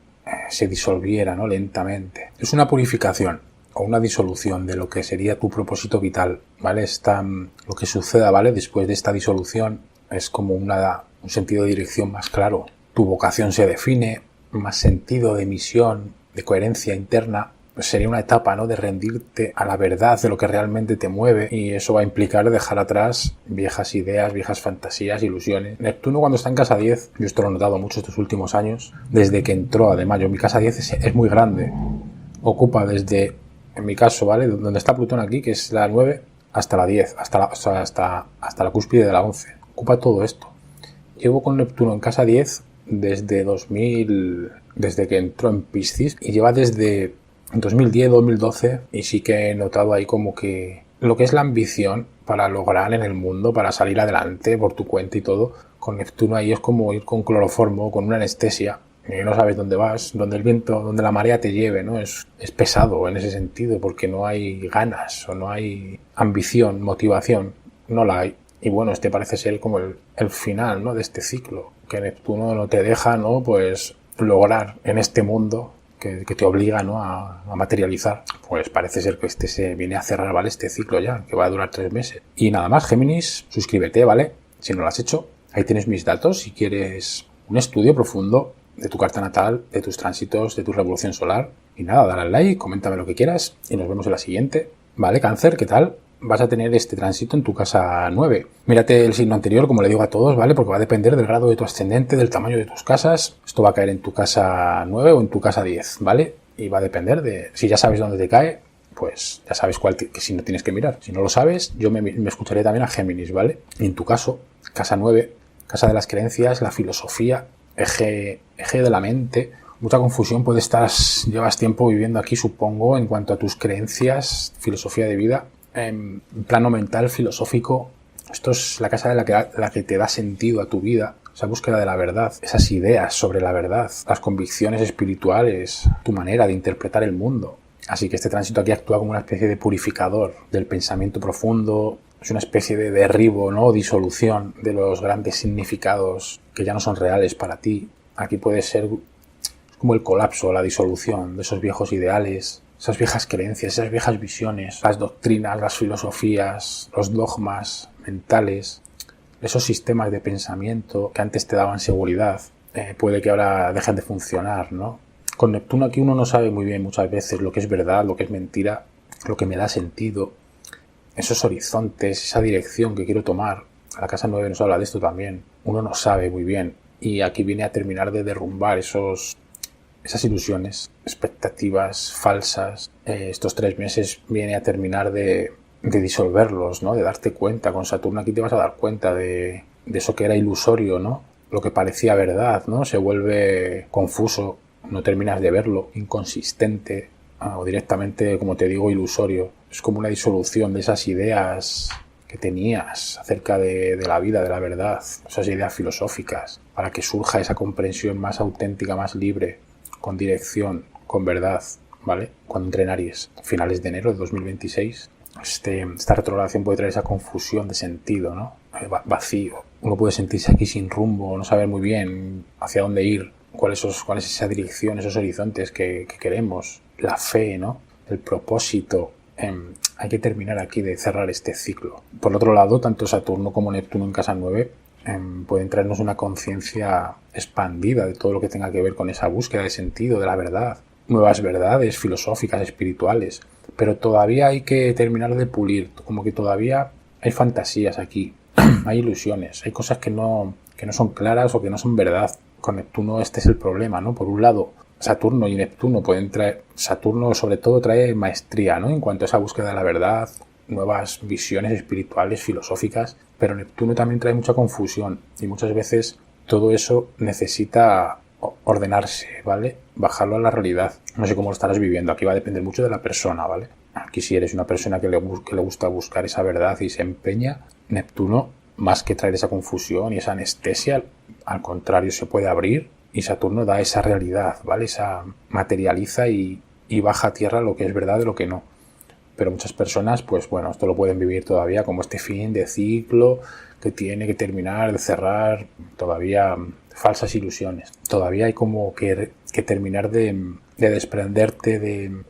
se disolviera, ¿no?, lentamente. Es una purificación o una disolución de lo que sería tu propósito vital, ¿vale? Lo que suceda, ¿vale?, después de esta disolución es como un sentido de dirección más claro. Tu vocación se define, más sentido de misión, de coherencia interna. Pues sería una etapa, ¿no?, de rendirte a la verdad de lo que realmente te mueve, y eso va a implicar dejar atrás viejas ideas, viejas fantasías, ilusiones. Neptuno, cuando está en casa 10, yo esto lo he notado mucho estos últimos años, desde que entró, además, mi casa 10 es muy grande, ocupa desde, en mi caso, ¿vale?, donde está Plutón aquí, que es la 9, hasta la 10, hasta la cúspide de la 11. Ocupa todo esto. Llevo con Neptuno en casa 10 desde 2000, desde que entró en Piscis, y lleva desde 2010, 2012, y sí que he notado ahí como que lo que es la ambición para lograr en el mundo, para salir adelante por tu cuenta y todo, con Neptuno ahí es como ir con cloroformo, con una anestesia, y no sabes dónde vas, donde el viento, donde la marea te lleve, ¿no? Es pesado en ese sentido, porque no hay ganas o no hay ambición, motivación, no la hay. Y bueno, este parece ser como el final, ¿no?, de este ciclo, que Neptuno no te deja, ¿no?, pues lograr en este mundo que te obliga, ¿no?, a materializar. Pues parece ser que este se viene a cerrar, ¿vale?, este ciclo ya, que va a durar 3 meses. Y nada más, Géminis, suscríbete, ¿vale?, si no lo has hecho. Ahí tienes mis datos si quieres un estudio profundo de tu carta natal, de tus tránsitos, de tu revolución solar. Y nada, dale al like, coméntame lo que quieras y nos vemos en la siguiente. Vale, Cáncer, ¿qué tal? Vas a tener este tránsito en tu casa 9. Mírate el signo anterior, como le digo a todos, ¿vale? Porque va a depender del grado de tu ascendente, del tamaño de tus casas. Esto va a caer en tu casa 9 o en tu casa 10, ¿vale? Y va a depender de... Si ya sabes dónde te cae, pues ya sabes que si no tienes que mirar. Si no lo sabes, yo me escucharé también a Géminis, ¿vale? Y en tu caso, casa 9, casa de las creencias, la filosofía, eje de la mente. Mucha confusión llevas tiempo viviendo aquí, supongo, en cuanto a tus creencias, filosofía de vida. En plano mental, filosófico, esto es la casa de la que te da sentido a tu vida, esa búsqueda de la verdad, esas ideas sobre la verdad, las convicciones espirituales, tu manera de interpretar el mundo. Así que este tránsito aquí actúa como una especie de purificador del pensamiento profundo, es una especie de derribo, ¿no?, disolución de los grandes significados que ya no son reales para ti. Aquí puede ser como el colapso, la disolución de esos viejos ideales, esas viejas creencias, esas viejas visiones, las doctrinas, las filosofías, los dogmas mentales, esos sistemas de pensamiento que antes te daban seguridad, puede que ahora dejen de funcionar, ¿no? Con Neptuno aquí uno no sabe muy bien muchas veces lo que es verdad, lo que es mentira, lo que me da sentido, esos horizontes, esa dirección que quiero tomar. La casa 9 nos habla de esto también. Uno no sabe muy bien, y aquí viene a terminar de derrumbar esas ilusiones, expectativas falsas. Estos 3 meses viene a terminar de disolverlos, ¿no? De darte cuenta. Con Saturno aquí te vas a dar cuenta de eso que era ilusorio, ¿no? Lo que parecía verdad, ¿no? Se vuelve confuso, no terminas de verlo, inconsistente, o directamente, como te digo, ilusorio. Es como una disolución de esas ideas que tenías acerca de la vida, de la verdad, esas ideas filosóficas, para que surja esa comprensión más auténtica, más libre, con dirección, con verdad, ¿vale? Cuando entre en Aries, finales de enero de 2026, esta retrogradación puede traer esa confusión de sentido, ¿no? Vacío. Uno puede sentirse aquí sin rumbo, no saber muy bien hacia dónde ir, cuál es esa dirección, esos horizontes que queremos, la fe, ¿no? El propósito. Hay que terminar aquí de cerrar este ciclo. Por otro lado, tanto Saturno como Neptuno en casa 9 pueden traernos una conciencia expandida de todo lo que tenga que ver con esa búsqueda de sentido, de la verdad. Nuevas verdades filosóficas, espirituales. Pero todavía hay que terminar de pulir. Como que todavía hay fantasías aquí. Hay ilusiones. Hay cosas que no son claras o que no son verdad. Con Neptuno este es el problema, ¿no? Por un lado, Saturno y Neptuno pueden traer... Saturno sobre todo trae maestría, ¿no? En cuanto a esa búsqueda de la verdad, nuevas visiones espirituales, filosóficas, pero Neptuno también trae mucha confusión y muchas veces todo eso necesita ordenarse, ¿vale? Bajarlo a la realidad. No sé cómo lo estarás viviendo, aquí va a depender mucho de la persona, ¿vale? Aquí si eres una persona que le gusta buscar esa verdad y se empeña, Neptuno, más que traer esa confusión y esa anestesia, al contrario, se puede abrir y Saturno da esa realidad, ¿vale? Esa materializa y baja a tierra lo que es verdad de lo que no. Pero muchas personas, pues bueno, esto lo pueden vivir todavía como este fin de ciclo que tiene que terminar, de cerrar, todavía falsas ilusiones. Todavía hay como que terminar de desprenderte de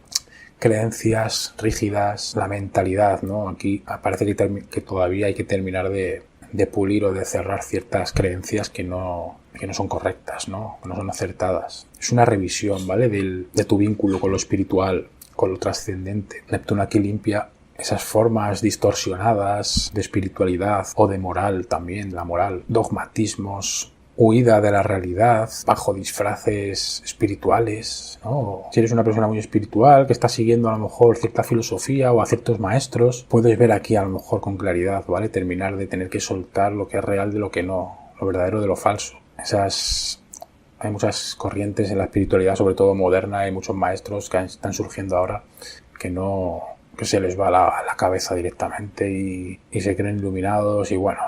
creencias rígidas, la mentalidad, ¿no? Aquí parece que todavía hay que terminar de pulir o de cerrar ciertas creencias que no son correctas, ¿no? Que no son acertadas. Es una revisión, ¿vale? De tu vínculo con lo espiritual, con lo trascendente. Neptuno aquí limpia esas formas distorsionadas de espiritualidad o de moral también, la moral, dogmatismos, huida de la realidad bajo disfraces espirituales, ¿no? Si eres una persona muy espiritual que está siguiendo a lo mejor cierta filosofía o a ciertos maestros, puedes ver aquí a lo mejor con claridad, ¿vale? Terminar de tener que soltar lo que es real de lo que no, lo verdadero de lo falso. Hay muchas corrientes en la espiritualidad, sobre todo moderna, hay muchos maestros que están surgiendo ahora que se les va la cabeza directamente y se creen iluminados y bueno,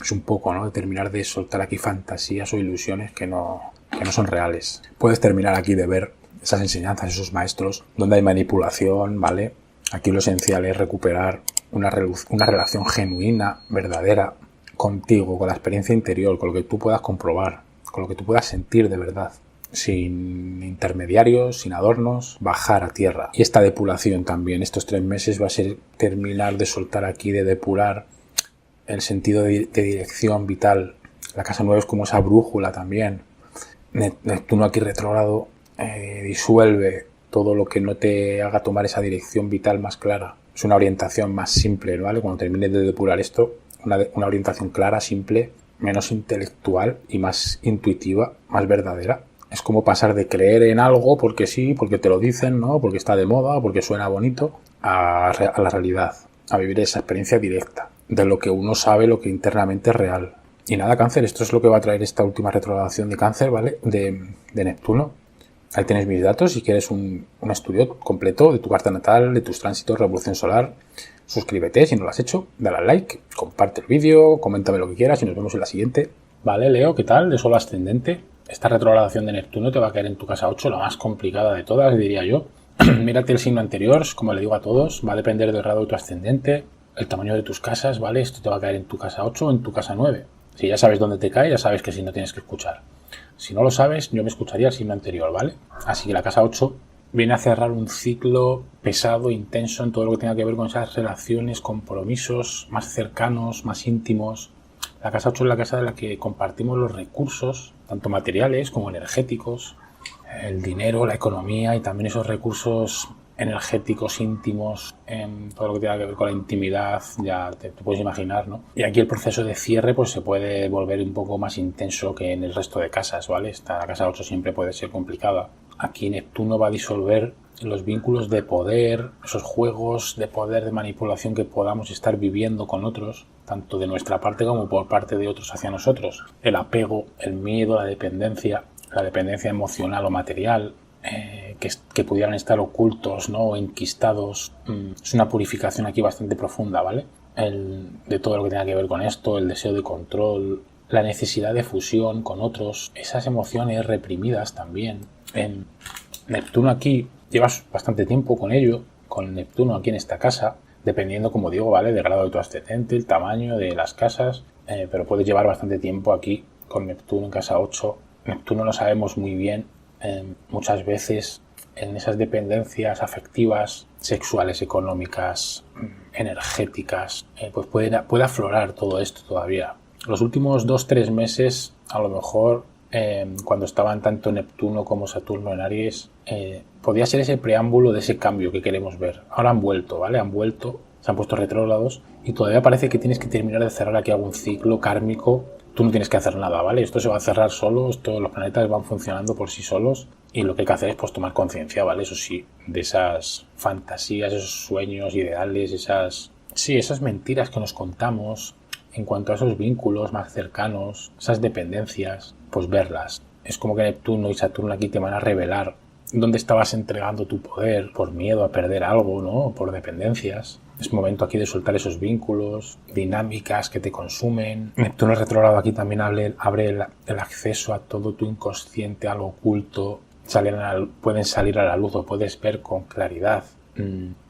es un poco, ¿no? De terminar de soltar aquí fantasías o ilusiones que no son reales. Puedes terminar aquí de ver esas enseñanzas, esos maestros, donde hay manipulación, ¿vale? Aquí lo esencial es recuperar una relación genuina, verdadera, contigo, con la experiencia interior, con lo que tú puedas comprobar, con lo que tú puedas sentir de verdad, sin intermediarios, sin adornos, bajar a tierra. Y esta depuración también, estos 3 meses va a ser terminar de soltar aquí, de depurar el sentido de dirección vital. La casa 9 es como esa brújula también. Neptuno aquí retrógrado disuelve todo lo que no te haga tomar esa dirección vital más clara. Es una orientación más simple, ¿vale? Cuando termines de depurar esto, una orientación clara, simple, menos intelectual y más intuitiva, más verdadera. Es como pasar de creer en algo porque sí, porque te lo dicen, ¿no? Porque está de moda, porque suena bonito, a la realidad, a vivir esa experiencia directa de lo que uno sabe, lo que internamente es real. Y nada, Cáncer, esto es lo que va a traer esta última retrogradación de Cáncer, ¿vale? De Neptuno. Ahí tienes mis datos si quieres un estudio completo de tu carta natal, de tus tránsitos, revolución solar. Suscríbete si no lo has hecho, dale al like, comparte el vídeo, coméntame lo que quieras y nos vemos en la siguiente. Vale, Leo, ¿qué tal? De Sol ascendente. Esta retrogradación de Neptuno te va a caer en tu casa 8, la más complicada de todas, diría yo. Mírate el signo anterior, como le digo a todos, va a depender del grado de tu ascendente, el tamaño de tus casas, ¿vale? Esto te va a caer en tu casa 8 o en tu casa 9. Si ya sabes dónde te cae, ya sabes que si no tienes que escuchar. Si no lo sabes, yo me escucharía el signo anterior, ¿vale? Así que la casa 8 viene a cerrar un ciclo pesado, intenso en todo lo que tenga que ver con esas relaciones, compromisos más cercanos, más íntimos. La casa 8 es la casa de la que compartimos los recursos, tanto materiales como energéticos, el dinero, la economía y también esos recursos energéticos íntimos, en todo lo que tenga que ver con la intimidad, ya te puedes imaginar, ¿no? Y aquí el proceso de cierre pues se puede volver un poco más intenso que en el resto de casas, ¿vale? La casa 8 siempre puede ser complicada. Aquí Neptuno va a disolver los vínculos de poder, esos juegos de poder, de manipulación que podamos estar viviendo con otros, tanto de nuestra parte como por parte de otros hacia nosotros. El apego, el miedo, la dependencia emocional o material, que pudieran estar ocultos, ¿no? O enquistados. Es una purificación aquí bastante profunda, ¿vale? De todo lo que tenga que ver con esto, el deseo de control, la necesidad de fusión con otros, esas emociones reprimidas también. En Neptuno aquí llevas bastante tiempo con ello, con Neptuno aquí en esta casa, dependiendo, como digo, ¿vale?, del grado de tu ascendente, el tamaño de las casas, pero puedes llevar bastante tiempo aquí con Neptuno en casa 8. Neptuno lo sabemos muy bien, muchas veces en esas dependencias afectivas, sexuales, económicas, energéticas, pues puede aflorar todo esto todavía. Los últimos 2-3 meses, a lo mejor, cuando estaban tanto Neptuno como Saturno en Aries, podía ser ese preámbulo de ese cambio que queremos ver. Ahora han vuelto, ¿vale? Han vuelto, se han puesto retrógrados y todavía parece que tienes que terminar de cerrar aquí algún ciclo kármico. Tú no tienes que hacer nada, ¿vale? Esto se va a cerrar solo, los planetas van funcionando por sí solos y lo que hay que hacer es pues tomar conciencia, ¿vale? Eso sí, de esas fantasías, esos sueños ideales, esas mentiras que nos contamos en cuanto a esos vínculos más cercanos, esas dependencias, pues verlas. Es como que Neptuno y Saturno aquí te van a revelar dónde estabas entregando tu poder por miedo a perder algo, ¿no? Por dependencias. Es momento aquí de soltar esos vínculos, dinámicas que te consumen. Neptuno retrógrado aquí también abre el acceso a todo tu inconsciente, a lo oculto. Pueden salir a la luz o puedes ver con claridad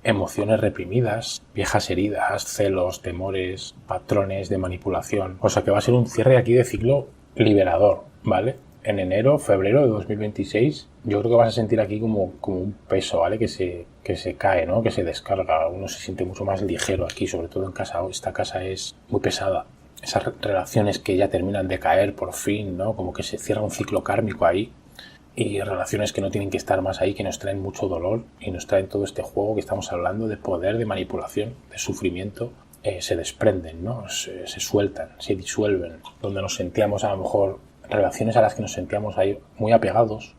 emociones reprimidas, viejas heridas, celos, temores, patrones de manipulación. O sea que va a ser un cierre aquí de ciclo liberador, ¿vale? En enero, febrero de 2026, yo creo que vas a sentir aquí como un peso, ¿vale? Que se cae, ¿no? Que se descarga. Uno se siente mucho más ligero aquí, sobre todo en casa. Esta casa es muy pesada. Esas relaciones que ya terminan de caer por fin, ¿no? Como que se cierra un ciclo kármico ahí. Y relaciones que no tienen que estar más ahí, que nos traen mucho dolor y nos traen todo este juego que estamos hablando de poder, de manipulación, de sufrimiento, se desprenden, ¿no? Se sueltan, se disuelven. Donde nos sentíamos a lo mejor, relaciones a las que nos sentíamos ahí muy apegados,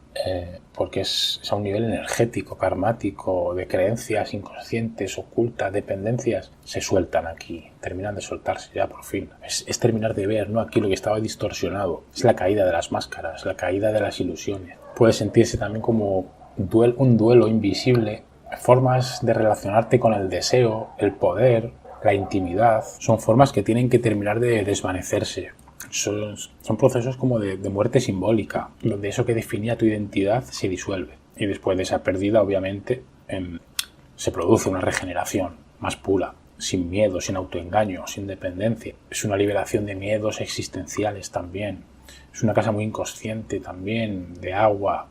porque es a un nivel energético, karmático, de creencias inconscientes, ocultas, dependencias, se sueltan aquí, terminan de soltarse ya por fin. Es terminar de ver, ¿no? Aquí lo que estaba distorsionado. Es la caída de las máscaras, la caída de las ilusiones. Puede sentirse también como un duelo invisible. Formas de relacionarte con el deseo, el poder, la intimidad, son formas que tienen que terminar de desvanecerse. Son procesos como de muerte simbólica, donde eso que definía tu identidad se disuelve. Y después de esa pérdida, obviamente, se produce una regeneración más pura, sin miedo, sin autoengaño, sin dependencia. Es una liberación de miedos existenciales también. Es una casa muy inconsciente también, de agua,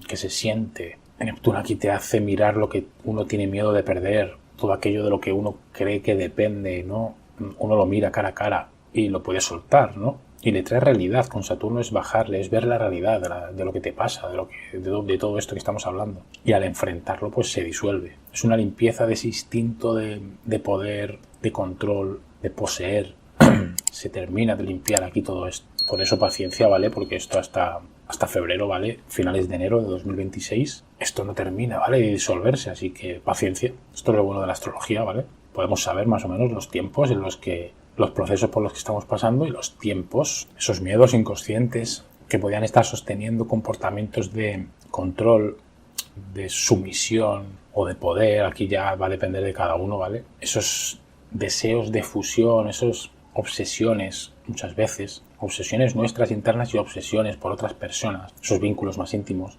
que se siente. Neptuno aquí te hace mirar lo que uno tiene miedo de perder, todo aquello de lo que uno cree que depende, ¿no? Uno lo mira cara a cara y lo puede soltar, ¿no? Y le trae realidad. Con Saturno es bajarle, es ver la realidad de lo que te pasa, de todo esto que estamos hablando. Y al enfrentarlo, pues se disuelve. Es una limpieza de ese instinto de poder, de control, de poseer. Se termina de limpiar aquí todo esto. Por eso paciencia, ¿vale? Porque esto hasta febrero, ¿vale? Finales de enero de 2026. Esto no termina, ¿vale? De disolverse, así que paciencia. Esto es lo bueno de la astrología, ¿vale? Podemos saber más o menos los tiempos en los que los procesos por los que estamos pasando y los tiempos, esos miedos inconscientes que podían estar sosteniendo comportamientos de control, de sumisión o de poder. Aquí ya va a depender de cada uno, ¿vale? Esos deseos de fusión, esas obsesiones, muchas veces, obsesiones nuestras internas y obsesiones por otras personas, esos vínculos más íntimos,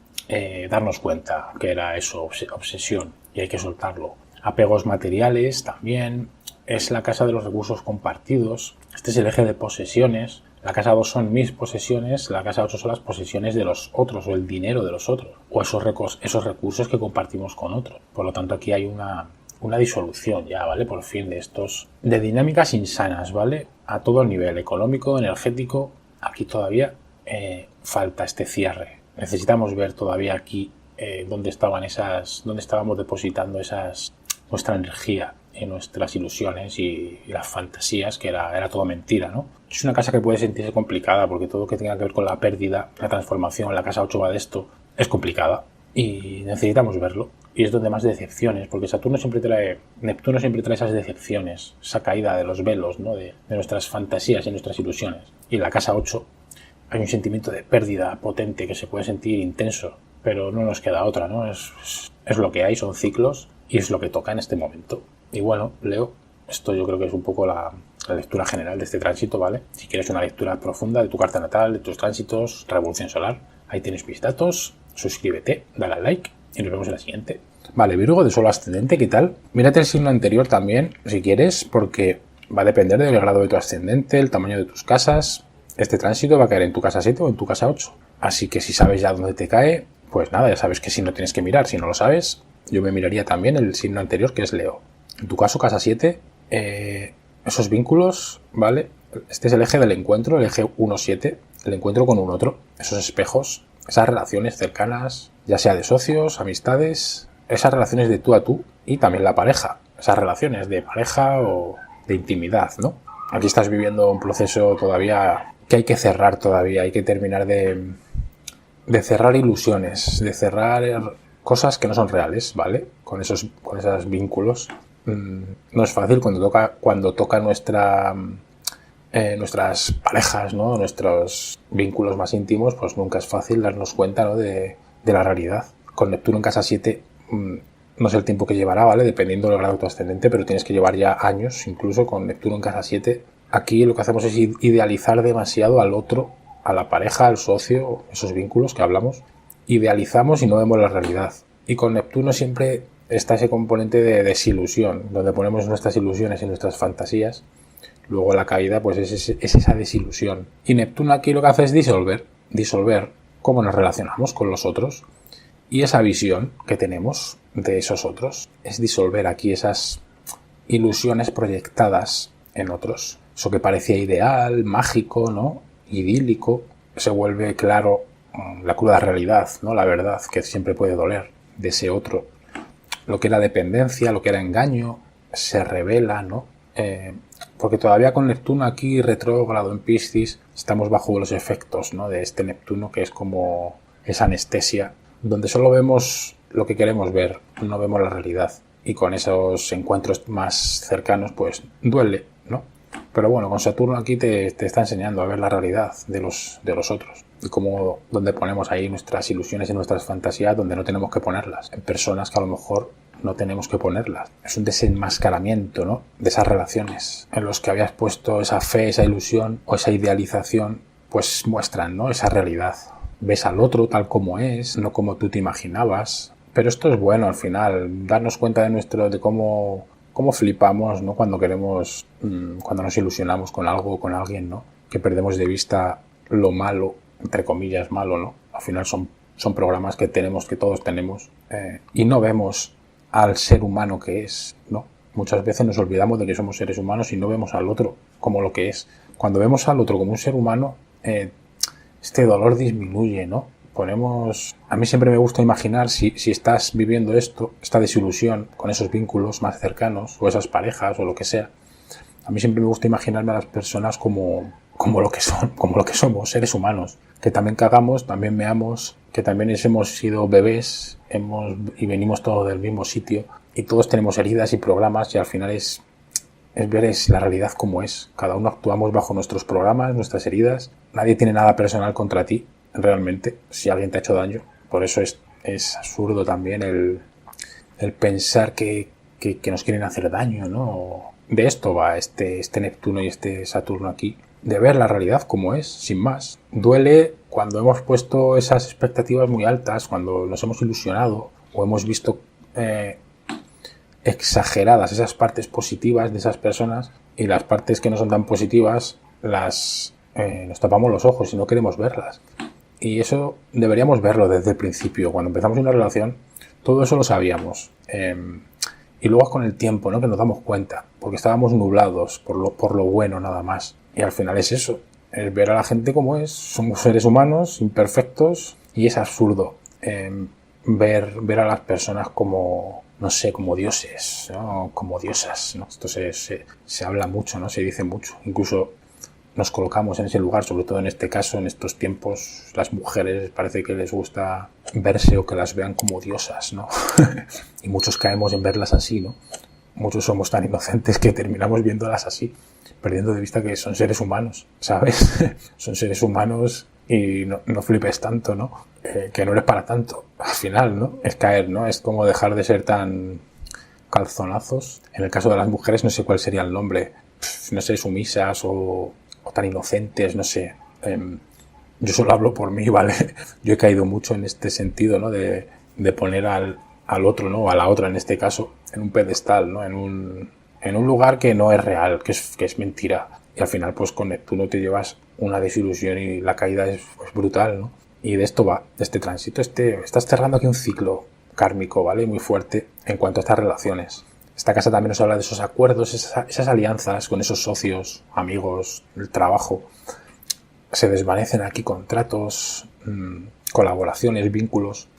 darnos cuenta que era eso, obsesión, y hay que soltarlo. Apegos materiales también. Es la casa de los recursos compartidos. Este es el eje de posesiones. La casa 2 son mis posesiones, la casa 8 son las posesiones de los otros o el dinero de los otros o esos recursos que compartimos con otros. Por lo tanto, aquí hay una disolución ya, ¿vale? Por fin de dinámicas insanas, ¿vale? A todo nivel, económico, energético. Aquí todavía falta este cierre. Necesitamos ver todavía aquí dónde estábamos depositando nuestra energía y nuestras ilusiones y las fantasías, que era todo mentira, ¿no? Es una casa que puede sentirse complicada porque todo lo que tenga que ver con la pérdida, la transformación, la casa 8 va de esto, es complicada y necesitamos verlo. Y es donde más decepciones, porque Neptuno siempre trae esas decepciones, esa caída de los velos, ¿no? de nuestras fantasías y nuestras ilusiones. Y en la casa 8 hay un sentimiento de pérdida potente que se puede sentir intenso, pero no nos queda otra, ¿no? Es lo que hay, son ciclos y es lo que toca en este momento. Y bueno, Leo, esto yo creo que es un poco la lectura general de este tránsito, ¿vale? Si quieres una lectura profunda de tu carta natal, de tus tránsitos, revolución solar, ahí tienes mis datos, suscríbete, dale al like y nos vemos en la siguiente. Vale, Virgo de Sol ascendente, ¿qué tal? Mírate el signo anterior también, si quieres, porque va a depender del grado de tu ascendente, el tamaño de tus casas. Este tránsito va a caer en tu casa 7 o en tu casa 8. Así que si sabes ya dónde te cae, pues nada, ya sabes que si no tienes que mirar. Si no lo sabes, yo me miraría también el signo anterior, que es Leo. En tu caso, casa 7, esos vínculos, ¿vale? Este es el eje del encuentro, el eje 1-7, el encuentro con un otro. Esos espejos, esas relaciones cercanas, ya sea de socios, amistades, esas relaciones de tú a tú y también la pareja. Esas relaciones de pareja o de intimidad, ¿no? Aquí estás viviendo un proceso todavía que hay que cerrar todavía, hay que terminar de cerrar ilusiones, de cerrar cosas que no son reales, ¿vale? Con esos vínculos. No es fácil cuando toca nuestras parejas, ¿no? Nuestros vínculos más íntimos, pues nunca es fácil darnos cuenta, ¿no? de la realidad. Con Neptuno en casa 7, no sé el tiempo que llevará, ¿vale? Dependiendo del grado de tu ascendente, pero tienes que llevar ya años, incluso con Neptuno en casa 7. Aquí lo que hacemos es idealizar demasiado al otro, a la pareja, al socio, esos vínculos que hablamos. Idealizamos y no vemos la realidad. Y con Neptuno siempre está ese componente de desilusión, donde ponemos nuestras ilusiones y nuestras fantasías. Luego la caída pues es esa desilusión. Y Neptuno aquí lo que hace es disolver cómo nos relacionamos con los otros. Y esa visión que tenemos de esos otros es disolver aquí esas ilusiones proyectadas en otros. Eso que parecía ideal, mágico, ¿no? Idílico, se vuelve claro la cruda realidad, ¿no? La verdad, que siempre puede doler de ese otro. Lo que era dependencia, lo que era engaño, se revela, ¿no? Porque todavía con Neptuno aquí retrógrado en Piscis estamos bajo los efectos, ¿no? De este Neptuno que es como esa anestesia, donde solo vemos lo que queremos ver, no vemos la realidad. Y con esos encuentros más cercanos, pues duele, ¿no? Pero bueno, con Saturno aquí te está enseñando a ver la realidad de los otros. Y cómo, donde ponemos ahí nuestras ilusiones y nuestras fantasías, donde no tenemos que ponerlas. En personas que a lo mejor no tenemos que ponerlas. Es un desenmascaramiento, ¿no? De esas relaciones en los que habías puesto esa fe, esa ilusión o esa idealización, pues muestran, ¿no? Esa realidad. Ves al otro tal como es, no como tú te imaginabas. Pero esto es bueno al final, darnos cuenta de cómo flipamos, ¿no? Cuando nos ilusionamos con algo o con alguien, ¿no? Que perdemos de vista lo malo, entre comillas malo, ¿no? Al final son programas que todos tenemos, y no vemos al ser humano que es, ¿no? Muchas veces nos olvidamos de que somos seres humanos y no vemos al otro como lo que es. Cuando vemos al otro como un ser humano, este dolor disminuye, ¿no? A mí siempre me gusta imaginar si estás viviendo esta desilusión con esos vínculos más cercanos o esas parejas o lo que sea. A mí siempre me gusta imaginarme a las personas como lo que son, como lo que somos, seres humanos, que también cagamos, también meamos, que también hemos sido bebés y venimos todos del mismo sitio y todos tenemos heridas y programas y al final es ver la realidad como es. Cada uno actuamos bajo nuestros programas, nuestras heridas. Nadie tiene nada personal contra ti, realmente, si alguien te ha hecho daño. Por eso es absurdo también el pensar que nos quieren hacer daño, ¿no? De esto va este Neptuno y este Saturno aquí, de ver la realidad como es, sin más. Duele cuando hemos puesto esas expectativas muy altas, cuando nos hemos ilusionado o hemos visto exageradas esas partes positivas de esas personas y las partes que no son tan positivas nos tapamos los ojos y no queremos verlas. Y eso deberíamos verlo desde el principio. Cuando empezamos una relación, todo eso lo sabíamos. Y luego con el tiempo, ¿no? Que nos damos cuenta, porque estábamos nublados por lo bueno nada más. Y al final es eso, es ver a la gente como es. Somos seres humanos, imperfectos, y es absurdo ver a las personas como, no sé, como dioses, ¿no? Como diosas, ¿no? Esto se habla mucho, ¿no? Se dice mucho. Incluso nos colocamos en ese lugar, sobre todo en este caso, en estos tiempos, las mujeres parece que les gusta verse o que las vean como diosas, ¿no? Y muchos caemos en verlas así, ¿no? Muchos somos tan inocentes que terminamos viéndolas así, perdiendo de vista que son seres humanos, ¿sabes? Son seres humanos y no flipes tanto, ¿no? Que no eres para tanto, al final, ¿no? Es caer, ¿no? Es como dejar de ser tan calzonazos. En el caso de las mujeres no sé cuál sería el nombre, no sé, sumisas o tan inocentes, no sé. Yo solo hablo por mí, ¿vale? Yo he caído mucho en este sentido, ¿no? De poner al al otro, ¿no? O a la otra en este caso, en un pedestal, ¿no? En un lugar que no es real, que es mentira. Y al final, pues con Neptuno te llevas una desilusión y la caída es brutal, ¿no? Y de esto va, de este tránsito. Estás cerrando aquí un ciclo kármico, ¿vale? Muy fuerte en cuanto a estas relaciones. Esta casa también nos habla de esos acuerdos, esas alianzas con esos socios, amigos, el trabajo. Se desvanecen aquí contratos, colaboraciones, vínculos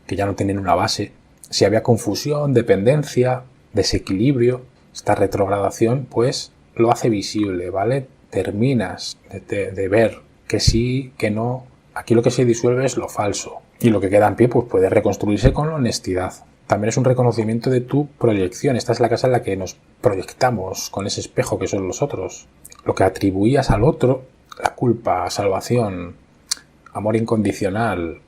que ya no tienen una base. Si había confusión, dependencia, desequilibrio, esta retrogradación pues lo hace visible, ¿vale? Terminas de ver que sí, que no. Aquí lo que se disuelve es lo falso. Y lo que queda en pie pues puede reconstruirse con honestidad. También es un reconocimiento de tu proyección. Esta es la casa en la que nos proyectamos con ese espejo que son los otros. Lo que atribuías al otro, la culpa, salvación, amor incondicional,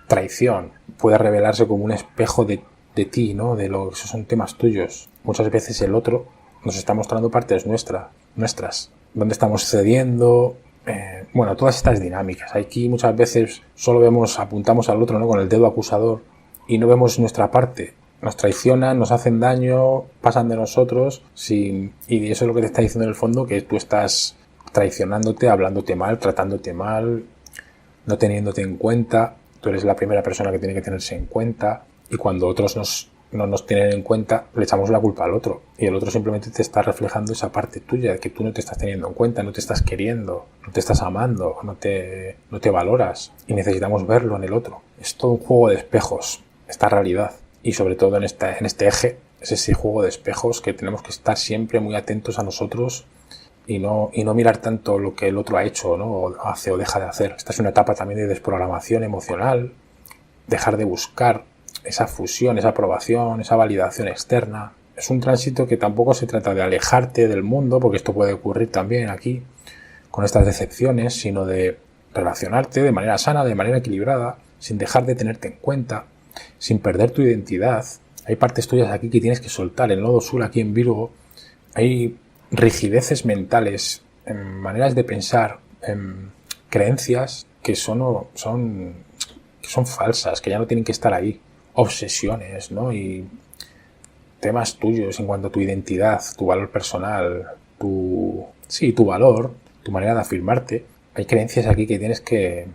traición, puede revelarse como un espejo de ti, ¿no? De lo que esos son temas tuyos. Muchas veces el otro nos está mostrando partes nuestras. Dónde estamos cediendo. Bueno, todas estas dinámicas. Aquí muchas veces solo apuntamos al otro, ¿no? Con el dedo acusador y no vemos nuestra parte. Nos traicionan, nos hacen daño, pasan de nosotros y eso es lo que te está diciendo en el fondo, que tú estás traicionándote, hablándote mal, tratándote mal, no teniéndote en cuenta. Tú eres la primera persona que tiene que tenerse en cuenta y cuando otros no nos tienen en cuenta, le echamos la culpa al otro. Y el otro simplemente te está reflejando esa parte tuya, de que tú no te estás teniendo en cuenta, no te estás queriendo, no te estás amando, no te valoras. Y necesitamos verlo en el otro. Es todo un juego de espejos, esta realidad. Y sobre todo en este eje, es ese juego de espejos que tenemos que estar siempre muy atentos a nosotros y no mirar tanto lo que el otro ha hecho, ¿no? O hace o deja de hacer. Esta es una etapa también de desprogramación emocional, dejar de buscar esa fusión, esa aprobación, esa validación externa. Es un tránsito que tampoco se trata de alejarte del mundo, porque esto puede ocurrir también aquí, con estas decepciones, sino de relacionarte de manera sana, de manera equilibrada, sin dejar de tenerte en cuenta, sin perder tu identidad. Hay partes tuyas aquí que tienes que soltar. En el nodo sur, aquí en Virgo, hay rigideces mentales, maneras de pensar, creencias que son falsas, que ya no tienen que estar ahí. Obsesiones, ¿no? Y temas tuyos en cuanto a tu identidad, tu valor personal, tu valor, tu manera de afirmarte. Hay creencias aquí que tienes que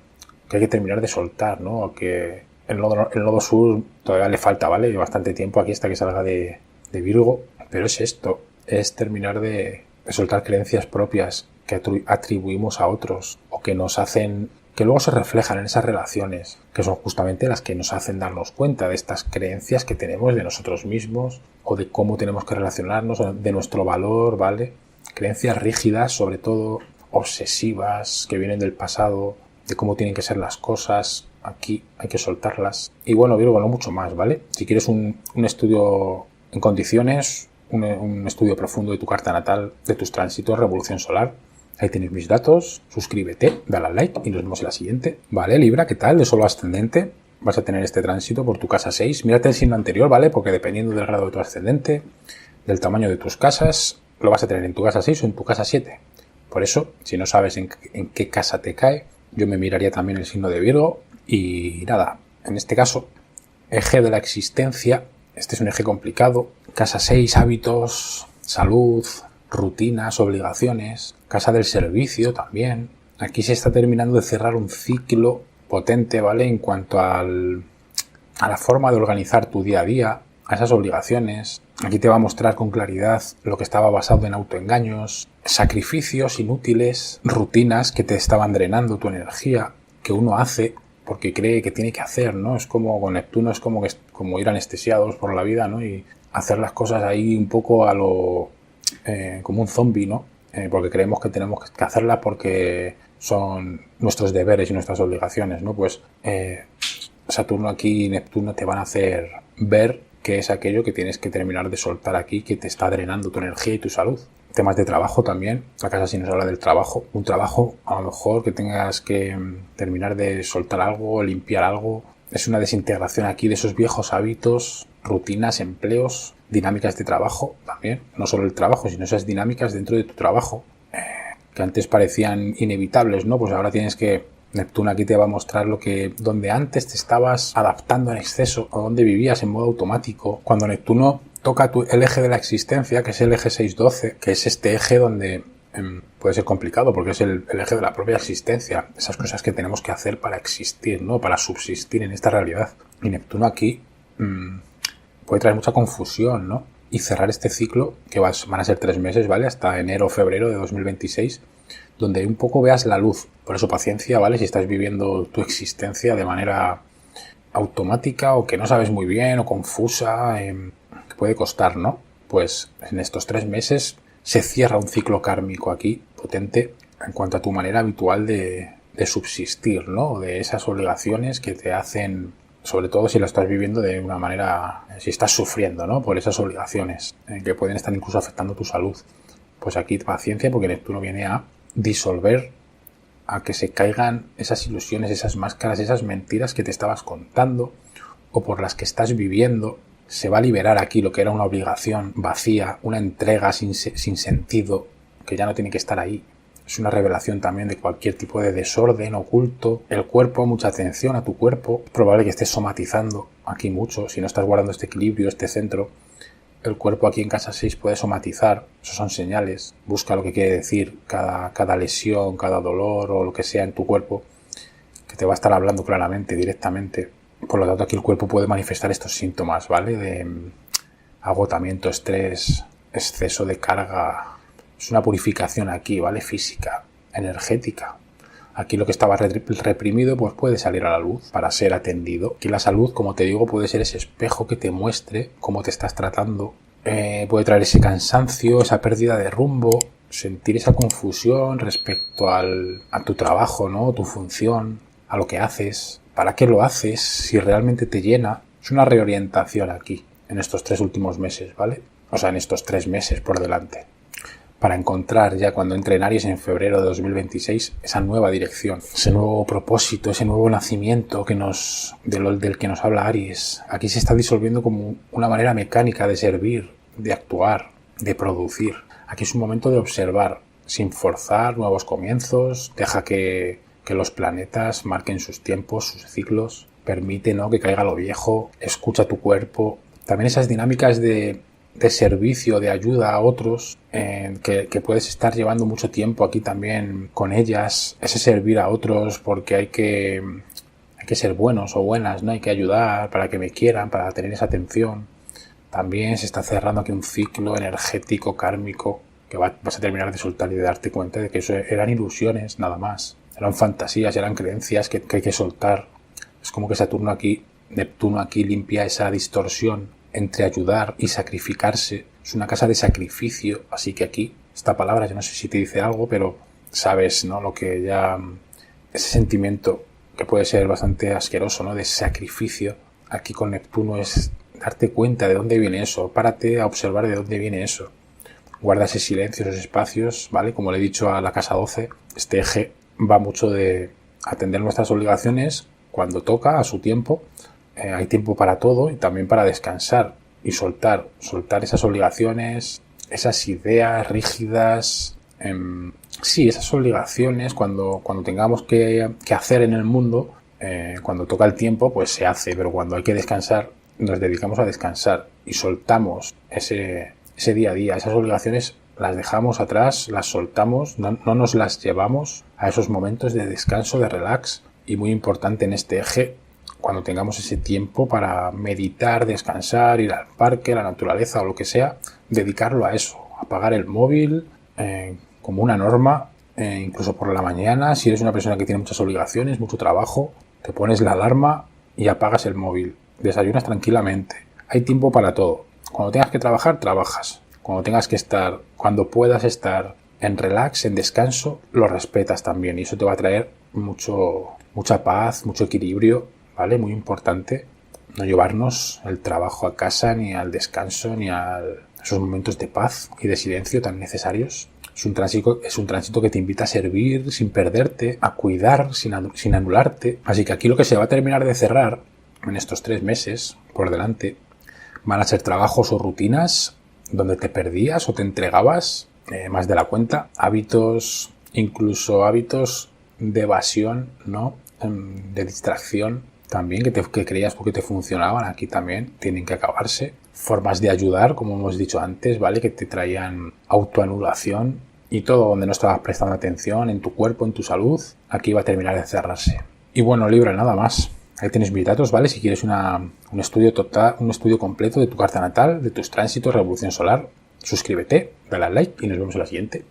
hay que terminar de soltar, ¿no? Que el nodo sur todavía le falta, ¿vale? Bastante tiempo aquí hasta que salga de Virgo, pero es esto, es terminar de soltar creencias propias que atribuimos a otros o que nos hacen, que luego se reflejan en esas relaciones, que son justamente las que nos hacen darnos cuenta de estas creencias que tenemos de nosotros mismos o de cómo tenemos que relacionarnos, de nuestro valor, ¿vale? Creencias rígidas, sobre todo obsesivas, que vienen del pasado, de cómo tienen que ser las cosas. Aquí hay que soltarlas. Y bueno, Virgo, no mucho más, ¿vale? Si quieres un estudio en condiciones, un estudio profundo de tu carta natal, de tus tránsitos, revolución solar, ahí tenéis mis datos, suscríbete, dale al like y nos vemos en la siguiente. Vale, Libra, ¿qué tal? De Sol ascendente, vas a tener este tránsito por tu casa 6. Mírate el signo anterior, ¿vale? Porque dependiendo del grado de tu ascendente, del tamaño de tus casas, lo vas a tener en tu casa 6 o en tu casa 7. Por eso, si no sabes en qué casa te cae, yo me miraría también el signo de Virgo y nada, en este caso, eje de la existencia, este es un eje complicado, casa 6, hábitos, salud, rutinas, obligaciones, casa del servicio también. Aquí se está terminando de cerrar un ciclo potente, ¿vale? En cuanto a la forma de organizar tu día a día, a esas obligaciones. Aquí te va a mostrar con claridad lo que estaba basado en autoengaños, sacrificios inútiles, rutinas que te estaban drenando tu energía, que uno hace porque cree que tiene que hacer, ¿no? Es como con Neptuno, es como ir anestesiados por la vida, ¿no? Y hacer las cosas ahí un poco a lo como un zombie, ¿no? Porque creemos que tenemos que hacerlas porque son nuestros deberes y nuestras obligaciones, ¿no? Pues Saturno aquí y Neptuno te van a hacer ver qué es aquello que tienes que terminar de soltar aquí, que te está drenando tu energía y tu salud. Temas de trabajo también, la casa sí nos habla del trabajo. Un trabajo, a lo mejor que tengas que terminar de soltar algo, limpiar algo. Es una desintegración aquí de esos viejos hábitos, rutinas, empleos, dinámicas de trabajo también. No solo el trabajo, sino esas dinámicas dentro de tu trabajo que antes parecían inevitables, ¿no? Pues ahora tienes que Neptuno aquí te va a mostrar donde antes te estabas adaptando en exceso o donde vivías en modo automático. Cuando Neptuno toca el eje de la existencia, que es el eje 612, que es este eje donde puede ser complicado porque es el eje de la propia existencia, esas cosas que tenemos que hacer para existir, ¿no? Para subsistir en esta realidad. Y Neptuno aquí puede traer mucha confusión, ¿no? Y cerrar este ciclo, que van a ser 3 meses, ¿vale? Hasta enero o febrero de 2026, donde un poco veas la luz. Por eso paciencia, ¿vale? Si estás viviendo tu existencia de manera automática o que no sabes muy bien o confusa, que puede costar, ¿no? Pues en estos 3 meses se cierra un ciclo kármico aquí potente en cuanto a tu manera habitual de subsistir, ¿no? De esas obligaciones que te hacen, sobre todo si lo estás viviendo de una manera, si estás sufriendo, ¿no? Por esas obligaciones que pueden estar incluso afectando tu salud. Pues aquí paciencia, porque Neptuno viene a disolver, a que se caigan esas ilusiones, esas máscaras, esas mentiras que te estabas contando o por las que estás viviendo. Se va a liberar aquí lo que era una obligación vacía, una entrega sin sentido, que ya no tiene que estar ahí. Es una revelación también de cualquier tipo de desorden oculto. El cuerpo, mucha atención a tu cuerpo. Es probable que estés somatizando aquí mucho. Si no estás guardando este equilibrio, este centro, el cuerpo aquí en casa 6 puede somatizar. Esos son señales. Busca lo que quiere decir cada lesión, cada dolor o lo que sea en tu cuerpo, que te va a estar hablando claramente, directamente. Por lo tanto, aquí el cuerpo puede manifestar estos síntomas, ¿vale? De agotamiento, estrés, exceso de carga. Es una purificación aquí, ¿vale? Física, energética. Aquí lo que estaba reprimido pues puede salir a la luz para ser atendido. Aquí la salud, como te digo, puede ser ese espejo que te muestre cómo te estás tratando. Puede traer ese cansancio, esa pérdida de rumbo, sentir esa confusión respecto a tu trabajo, ¿no? Tu función, a lo que haces. ¿Para qué lo haces? Si realmente te llena. Es una reorientación aquí, en estos 3 últimos meses, ¿vale? O sea, en estos 3 meses por delante. Para encontrar ya cuando entre en Aries en febrero de 2026 esa nueva dirección, ese nuevo propósito, ese nuevo nacimiento del que nos habla Aries. Aquí se está disolviendo como una manera mecánica de servir, de actuar, de producir. Aquí es un momento de observar, sin forzar nuevos comienzos. Deja que los planetas marquen sus tiempos, sus ciclos. Permite, ¿no?, que caiga lo viejo. Escucha tu cuerpo. También esas dinámicas de servicio, de ayuda a otros, que puedes estar llevando mucho tiempo aquí también con ellas. Ese servir a otros porque hay que ser buenos o buenas, ¿no? Hay que ayudar para que me quieran, para tener esa atención. También se está cerrando aquí un ciclo energético, kármico, que vas a terminar de soltar y de darte cuenta de que eso eran ilusiones, nada más. Eran fantasías, eran creencias que hay que soltar. Es como que Neptuno aquí limpia esa distorsión entre ayudar y sacrificarse. Es una casa de sacrificio, así que aquí, esta palabra, yo no sé si te dice algo, pero sabes, ¿no?, lo que ya, ese sentimiento que puede ser bastante asqueroso, ¿no?, de sacrificio. Aquí con Neptuno es darte cuenta de dónde viene eso. Párate a observar de dónde viene eso. Guarda ese silencio, esos espacios, ¿vale? Como le he dicho a la casa 12, este eje va mucho de atender nuestras obligaciones cuando toca, a su tiempo. Hay tiempo para todo y también para descansar y soltar esas obligaciones, esas ideas rígidas. Sí, esas obligaciones cuando tengamos que hacer en el mundo, cuando toca el tiempo, pues se hace, pero cuando hay que descansar, nos dedicamos a descansar y soltamos ese día a día, esas obligaciones las dejamos atrás, las soltamos, no nos las llevamos a esos momentos de descanso, de relax. Y muy importante en este eje, cuando tengamos ese tiempo para meditar, descansar, ir al parque, a la naturaleza o lo que sea, dedicarlo a eso, apagar el móvil como una norma, incluso por la mañana. Si eres una persona que tiene muchas obligaciones, mucho trabajo, te pones la alarma y apagas el móvil, desayunas tranquilamente. Hay tiempo para todo. Cuando tengas que trabajar, trabajas. Cuando puedas estar en relax, en descanso, lo respetas también y eso te va a traer mucha paz, mucho equilibrio, ¿vale? Muy importante no llevarnos el trabajo a casa, ni al descanso, ni a esos momentos de paz y de silencio tan necesarios. Es un tránsito que te invita a servir sin perderte, a cuidar sin anularte. Así que aquí lo que se va a terminar de cerrar en estos 3 meses por delante van a ser trabajos o rutinas donde te perdías o te entregabas más de la cuenta. Hábitos, incluso hábitos de evasión, ¿no? De distracción también, que creías tú que te funcionaban, aquí también tienen que acabarse. Formas de ayudar, como hemos dicho antes, ¿vale? Que te traían autoanulación y todo donde no estabas prestando atención en tu cuerpo, en tu salud, aquí va a terminar de cerrarse. Y bueno, Libra, nada más. Ahí tienes mis datos, ¿vale? Si quieres un estudio total, un estudio completo de tu carta natal, de tus tránsitos, revolución solar, suscríbete, dale al like y nos vemos en la siguiente.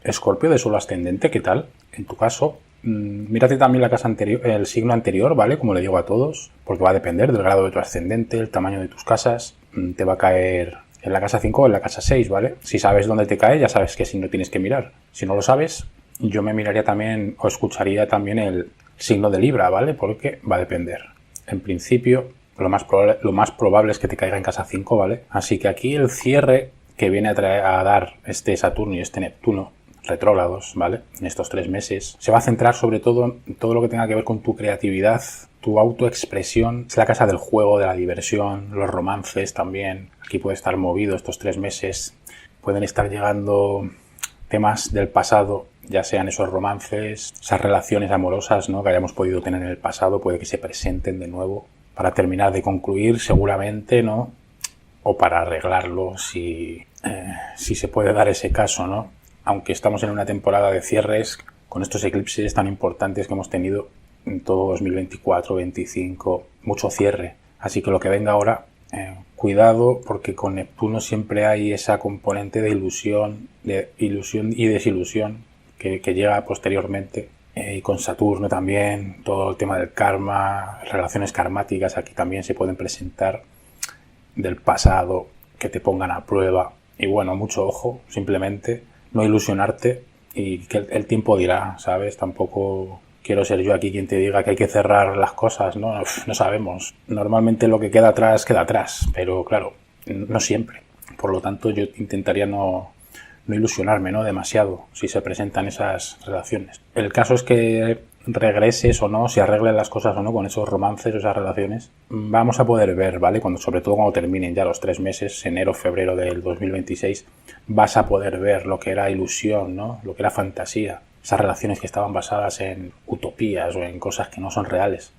Escorpio de Sol ascendente, ¿qué tal? En tu caso, mírate también la casa anterior, el signo anterior, ¿vale? Como le digo a todos, porque va a depender del grado de tu ascendente, el tamaño de tus casas. Te va a caer en la casa 5 o en la casa 6, ¿vale? Si sabes dónde te cae, ya sabes qué signo tienes que mirar. Si no lo sabes, yo me miraría también o escucharía también el signo de Libra, ¿vale? Porque va a depender. En principio, lo más probable es que te caiga en casa 5, ¿vale? Así que aquí el cierre que viene a dar este Saturno y este Neptuno retrógrados, ¿vale? En estos 3 meses, se va a centrar sobre todo en todo lo que tenga que ver con tu creatividad, tu autoexpresión. Es la casa del juego, de la diversión, los romances también. Aquí puede estar movido estos 3 meses. Pueden estar llegando temas del pasado, ya sean esos romances, esas relaciones amorosas, ¿no? Que hayamos podido tener en el pasado, puede que se presenten de nuevo para terminar de concluir seguramente, ¿no? O para arreglarlo si se puede dar ese caso, ¿no? Aunque estamos en una temporada de cierres con estos eclipses tan importantes que hemos tenido en todo 2024, 2025, mucho cierre. Así que lo que venga ahora, cuidado, porque con Neptuno siempre hay esa componente de ilusión y desilusión que llega posteriormente. Y con Saturno también, todo el tema del karma, relaciones karmáticas aquí también se pueden presentar, del pasado, que te pongan a prueba. Y bueno, mucho ojo, simplemente no ilusionarte y que el tiempo dirá, ¿sabes? Tampoco quiero ser yo aquí quien te diga que hay que cerrar las cosas, ¿no? No sabemos. Normalmente lo que queda atrás, pero claro, no siempre. Por lo tanto, yo intentaría no ilusionarme, ¿no? Demasiado si se presentan esas relaciones. El caso es que regreses o no, si arreglen las cosas o no con esos romances o esas relaciones, vamos a poder ver, ¿vale? Sobre todo cuando terminen ya los 3 meses, enero, febrero del 2026, vas a poder ver lo que era ilusión, ¿no? Lo que era fantasía, esas relaciones que estaban basadas en utopías o en cosas que no son reales.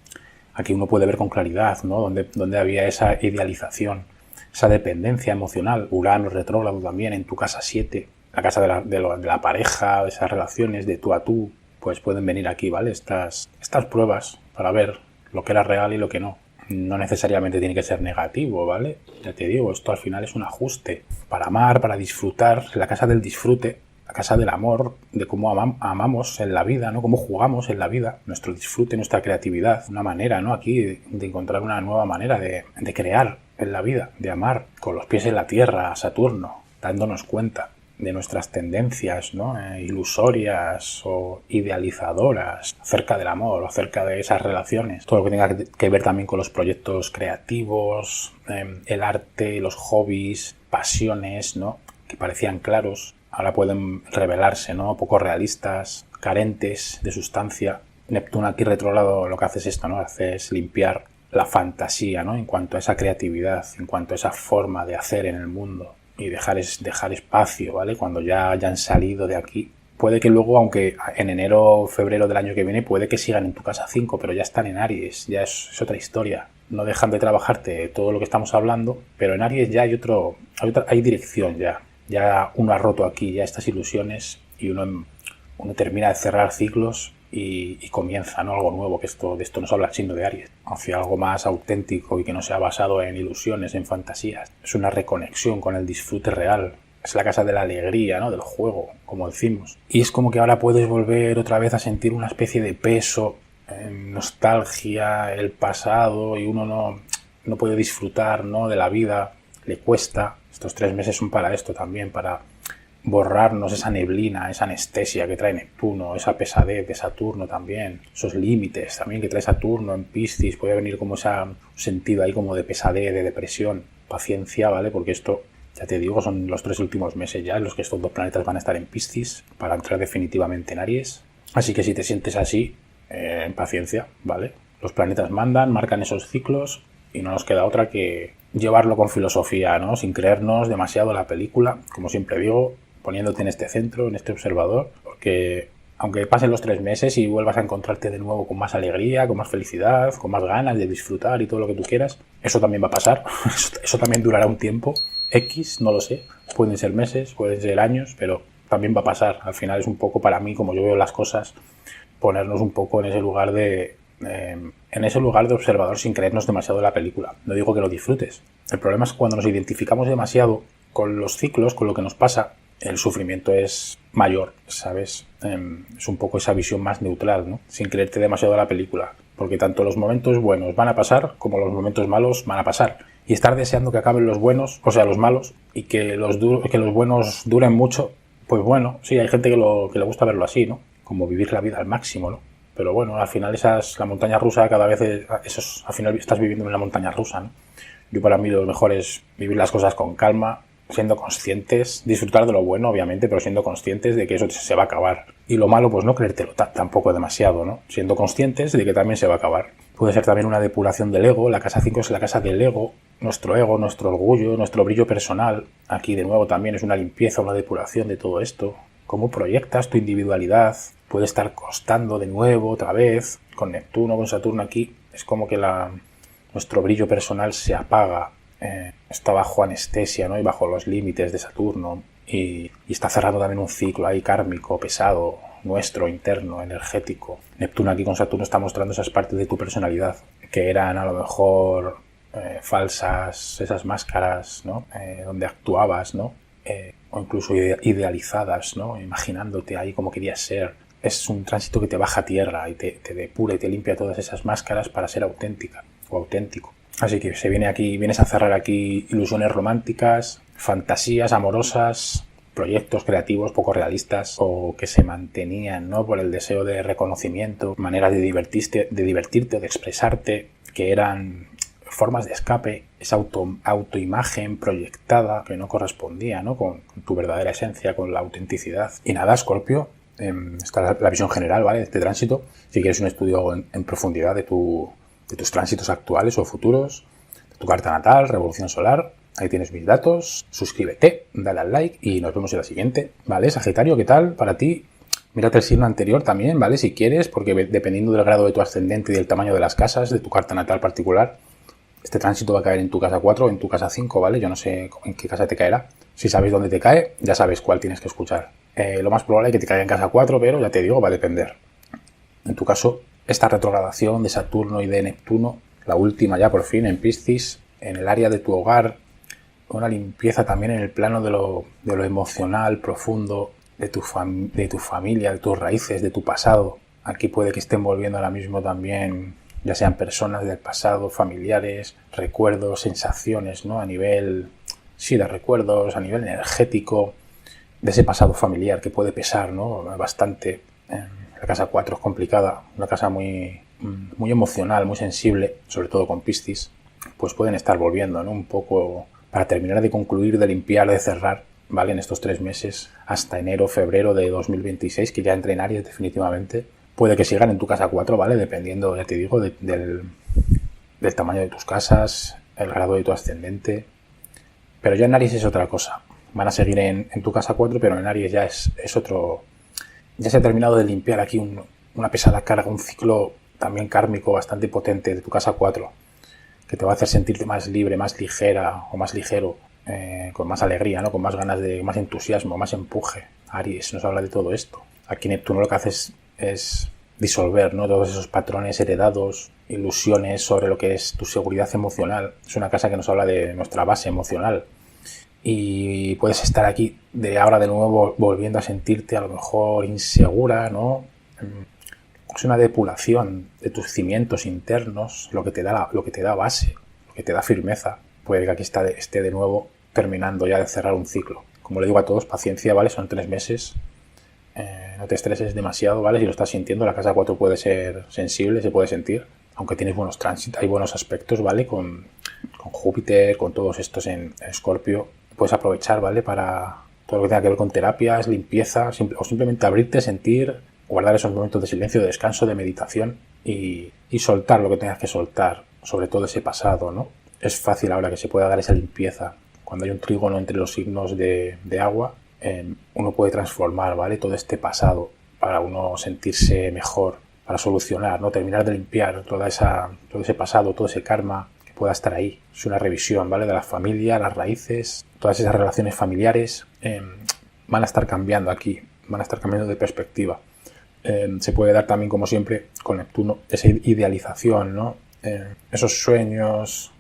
Aquí uno puede ver con claridad, ¿no? Donde había esa idealización, esa dependencia emocional. Urano retrógrado también en tu casa 7, la casa de la pareja, de esas relaciones de tú a tú, pues pueden venir aquí, ¿vale? Estas pruebas para ver lo que era real y lo que no. No necesariamente tiene que ser negativo, ¿vale? Ya te digo, esto al final es un ajuste para amar, para disfrutar, la casa del disfrute, la casa del amor, de cómo amamos en la vida, ¿no? Cómo jugamos en la vida, nuestro disfrute, nuestra creatividad, una manera, ¿no? Aquí de encontrar una nueva manera de crear en la vida, de amar con los pies en la tierra, a Saturno, dándonos cuenta de nuestras tendencias, ¿no? Ilusorias o idealizadoras acerca del amor, acerca de esas relaciones, todo lo que tenga que ver también con los proyectos creativos, el arte, los hobbies, pasiones, ¿no? Que parecían claros, ahora pueden revelarse, ¿no? Poco realistas, carentes de sustancia. Neptuno aquí retrógrado lo que hace es esto, ¿no? Hace es limpiar la fantasía, ¿no? En cuanto a esa creatividad, en cuanto a esa forma de hacer en el mundo. Y dejar espacio, ¿vale? Cuando ya hayan salido de aquí. Puede que luego, aunque en enero o febrero del año que viene, puede que sigan en tu casa 5, pero ya están en Aries, ya es otra historia. No dejan de trabajarte todo lo que estamos hablando, pero en Aries ya hay dirección ya. Ya uno ha roto aquí ya estas ilusiones y uno termina de cerrar ciclos y comienza, ¿no? Algo nuevo, que de esto nos habla el signo de Aries, hacia algo más auténtico y que no sea basado en ilusiones, en fantasías. Es una reconexión con el disfrute real. Es la casa de la alegría, ¿no? Del juego, como decimos. Y es como que ahora puedes volver otra vez a sentir una especie de peso, nostalgia, el pasado, y uno no puede disfrutar, ¿no? De la vida, le cuesta. Estos 3 meses son para esto también, para borrarnos esa neblina, esa anestesia que trae Neptuno, esa pesadez de Saturno también, esos límites también que trae Saturno en Piscis. Puede venir como ese sentido ahí como de pesadez, de depresión. Paciencia, ¿vale? Porque esto, ya te digo, son los 3 últimos meses ya en los que estos 2 planetas van a estar en Piscis para entrar definitivamente en Aries. Así que si te sientes así, paciencia, ¿vale? Los planetas mandan, marcan esos ciclos y no nos queda otra que llevarlo con filosofía, ¿no? Sin creernos demasiado la película, como siempre digo, poniéndote en este centro, en este observador, porque Aunque pasen los 3 meses y vuelvas a encontrarte de nuevo con más alegría, con más felicidad, con más ganas de disfrutar y todo lo que tú quieras, eso también va a pasar. Eso también durará un tiempo. X, no lo sé. Pueden ser meses, pueden ser años, pero también va a pasar. Al final es un poco, para mí, como yo veo las cosas, ponernos un poco en ese lugar de observador sin creernos demasiado en la película. No digo que lo disfrutes. El problema es cuando nos identificamos demasiado con los ciclos, con lo que nos pasa, el sufrimiento es mayor, ¿sabes? Es un poco esa visión más neutral, ¿no? Sin creerte demasiado en la película. Porque tanto los momentos buenos van a pasar como los momentos malos van a pasar. Y estar deseando que acaben los buenos, o sea, los malos, y que los buenos duren mucho, pues bueno, sí, hay gente que le gusta verlo así, ¿no? Como vivir la vida al máximo, ¿no? Pero bueno, al final la montaña rusa cada vez, al final estás viviendo en una montaña rusa, ¿no? Yo, para mí, lo mejor es vivir las cosas con calma, siendo conscientes, disfrutar de lo bueno, obviamente, pero siendo conscientes de que eso se va a acabar. Y lo malo, pues no creértelo tampoco demasiado, ¿no? Siendo conscientes de que también se va a acabar. Puede ser también una depuración del ego. La casa 5 es la casa del ego, nuestro orgullo, nuestro brillo personal. Aquí, de nuevo, también es una limpieza, una depuración de todo esto. Cómo proyectas tu individualidad. Puede estar costando de nuevo, otra vez. Con Neptuno, con Saturno aquí, es como que nuestro brillo personal se apaga. Está bajo anestesia, ¿no? Y bajo los límites de Saturno. Y está cerrando también un ciclo ahí kármico, pesado, nuestro, interno, energético. Neptuno aquí con Saturno está mostrando esas partes de tu personalidad que eran a lo mejor falsas, esas máscaras, ¿no? Donde actuabas, ¿no? O incluso idealizadas, ¿no? Imaginándote ahí como querías ser. Es un tránsito que te baja a tierra y te depura y te limpia todas esas máscaras para ser auténtica o auténtico. Así que vienes a cerrar aquí ilusiones románticas, fantasías amorosas, proyectos creativos poco realistas o que se mantenían, ¿no? Por el deseo de reconocimiento, maneras de divertirte o de expresarte, que eran formas de escape, esa autoimagen proyectada que no correspondía, ¿no? Con tu verdadera esencia, con la autenticidad. Y nada, Escorpio, está la visión general, ¿vale? De este tránsito. Si quieres un estudio en profundidad de tus tránsitos actuales o futuros, de tu carta natal, revolución solar, ahí tienes mis datos. Suscríbete, dale al like y nos vemos en la siguiente, ¿vale? Sagitario, ¿qué tal para ti? Mírate el signo anterior también, ¿vale? Si quieres, porque dependiendo del grado de tu ascendente y del tamaño de las casas, de tu carta natal particular, este tránsito va a caer en tu casa 4 o en tu casa 5, ¿vale? Yo no sé en qué casa te caerá. Si sabes dónde te cae, ya sabes cuál tienes que escuchar. Lo más probable es que te caiga en casa 4, pero ya te digo, va a depender. En tu caso, esta retrogradación de Saturno y de Neptuno, la última ya por fin en Piscis, en el área de tu hogar, una limpieza también en el plano de lo emocional profundo, de tu familia, de tus raíces, de tu pasado. Aquí puede que estén volviendo ahora mismo también, ya sean personas del pasado, familiares, recuerdos, sensaciones, ¿no? A nivel, sí, de recuerdos, a nivel energético, de ese pasado familiar que puede pesar, ¿no? Bastante. La casa 4 es complicada, una casa muy emocional, muy sensible, sobre todo con Piscis, pues pueden estar volviendo, ¿no? Un poco para terminar de concluir, de limpiar, de cerrar, ¿vale? En estos 3 meses, hasta enero, febrero de 2026, que ya entre en Aries definitivamente. Puede que sigan en tu casa 4, ¿vale? Dependiendo, ya te digo, del tamaño de tus casas, el grado de tu ascendente. Pero ya en Aries es otra cosa. Van a seguir en tu casa 4, pero en Aries ya es otro. Ya se ha terminado de limpiar aquí una pesada carga, un ciclo también kármico bastante potente de tu casa 4, que te va a hacer sentirte más libre, más ligera o más ligero, con más alegría, ¿no? Con más ganas más entusiasmo, más empuje. Aries nos habla de todo esto. Aquí Neptuno lo que hace es disolver, ¿no? Todos esos patrones heredados, ilusiones sobre lo que es tu seguridad emocional. Es una casa que nos habla de nuestra base emocional. Y puedes estar aquí de ahora de nuevo volviendo a sentirte a lo mejor insegura, ¿no? Es una depuración de tus cimientos internos, lo que te da base, lo que te da firmeza. Puede que aquí esté de nuevo terminando ya de cerrar un ciclo. Como le digo a todos, paciencia, ¿vale? Son 3 meses. No te estreses demasiado, ¿vale? Si lo estás sintiendo, la casa 4 puede ser sensible, se puede sentir. Aunque tienes buenos tránsitos, hay buenos aspectos, ¿vale? Con Júpiter, con todos estos en Escorpio. Puedes aprovechar, ¿vale? Para todo lo que tenga que ver con terapias, limpieza, o simplemente abrirte, sentir, guardar esos momentos de silencio, de descanso, de meditación y soltar lo que tengas que soltar, sobre todo ese pasado, ¿no? Es fácil ahora que se pueda dar esa limpieza. Cuando hay un trígono entre los signos de agua, uno puede transformar, ¿vale? Todo este pasado para uno sentirse mejor, para solucionar, ¿no? Terminar de limpiar todo ese pasado, todo ese karma que pueda estar ahí. Es una revisión, ¿vale? De la familia, las raíces, todas esas relaciones familiares van a estar cambiando aquí, van a estar cambiando de perspectiva. Se puede dar también, como siempre, con Neptuno, esa idealización, ¿no? Esos sueños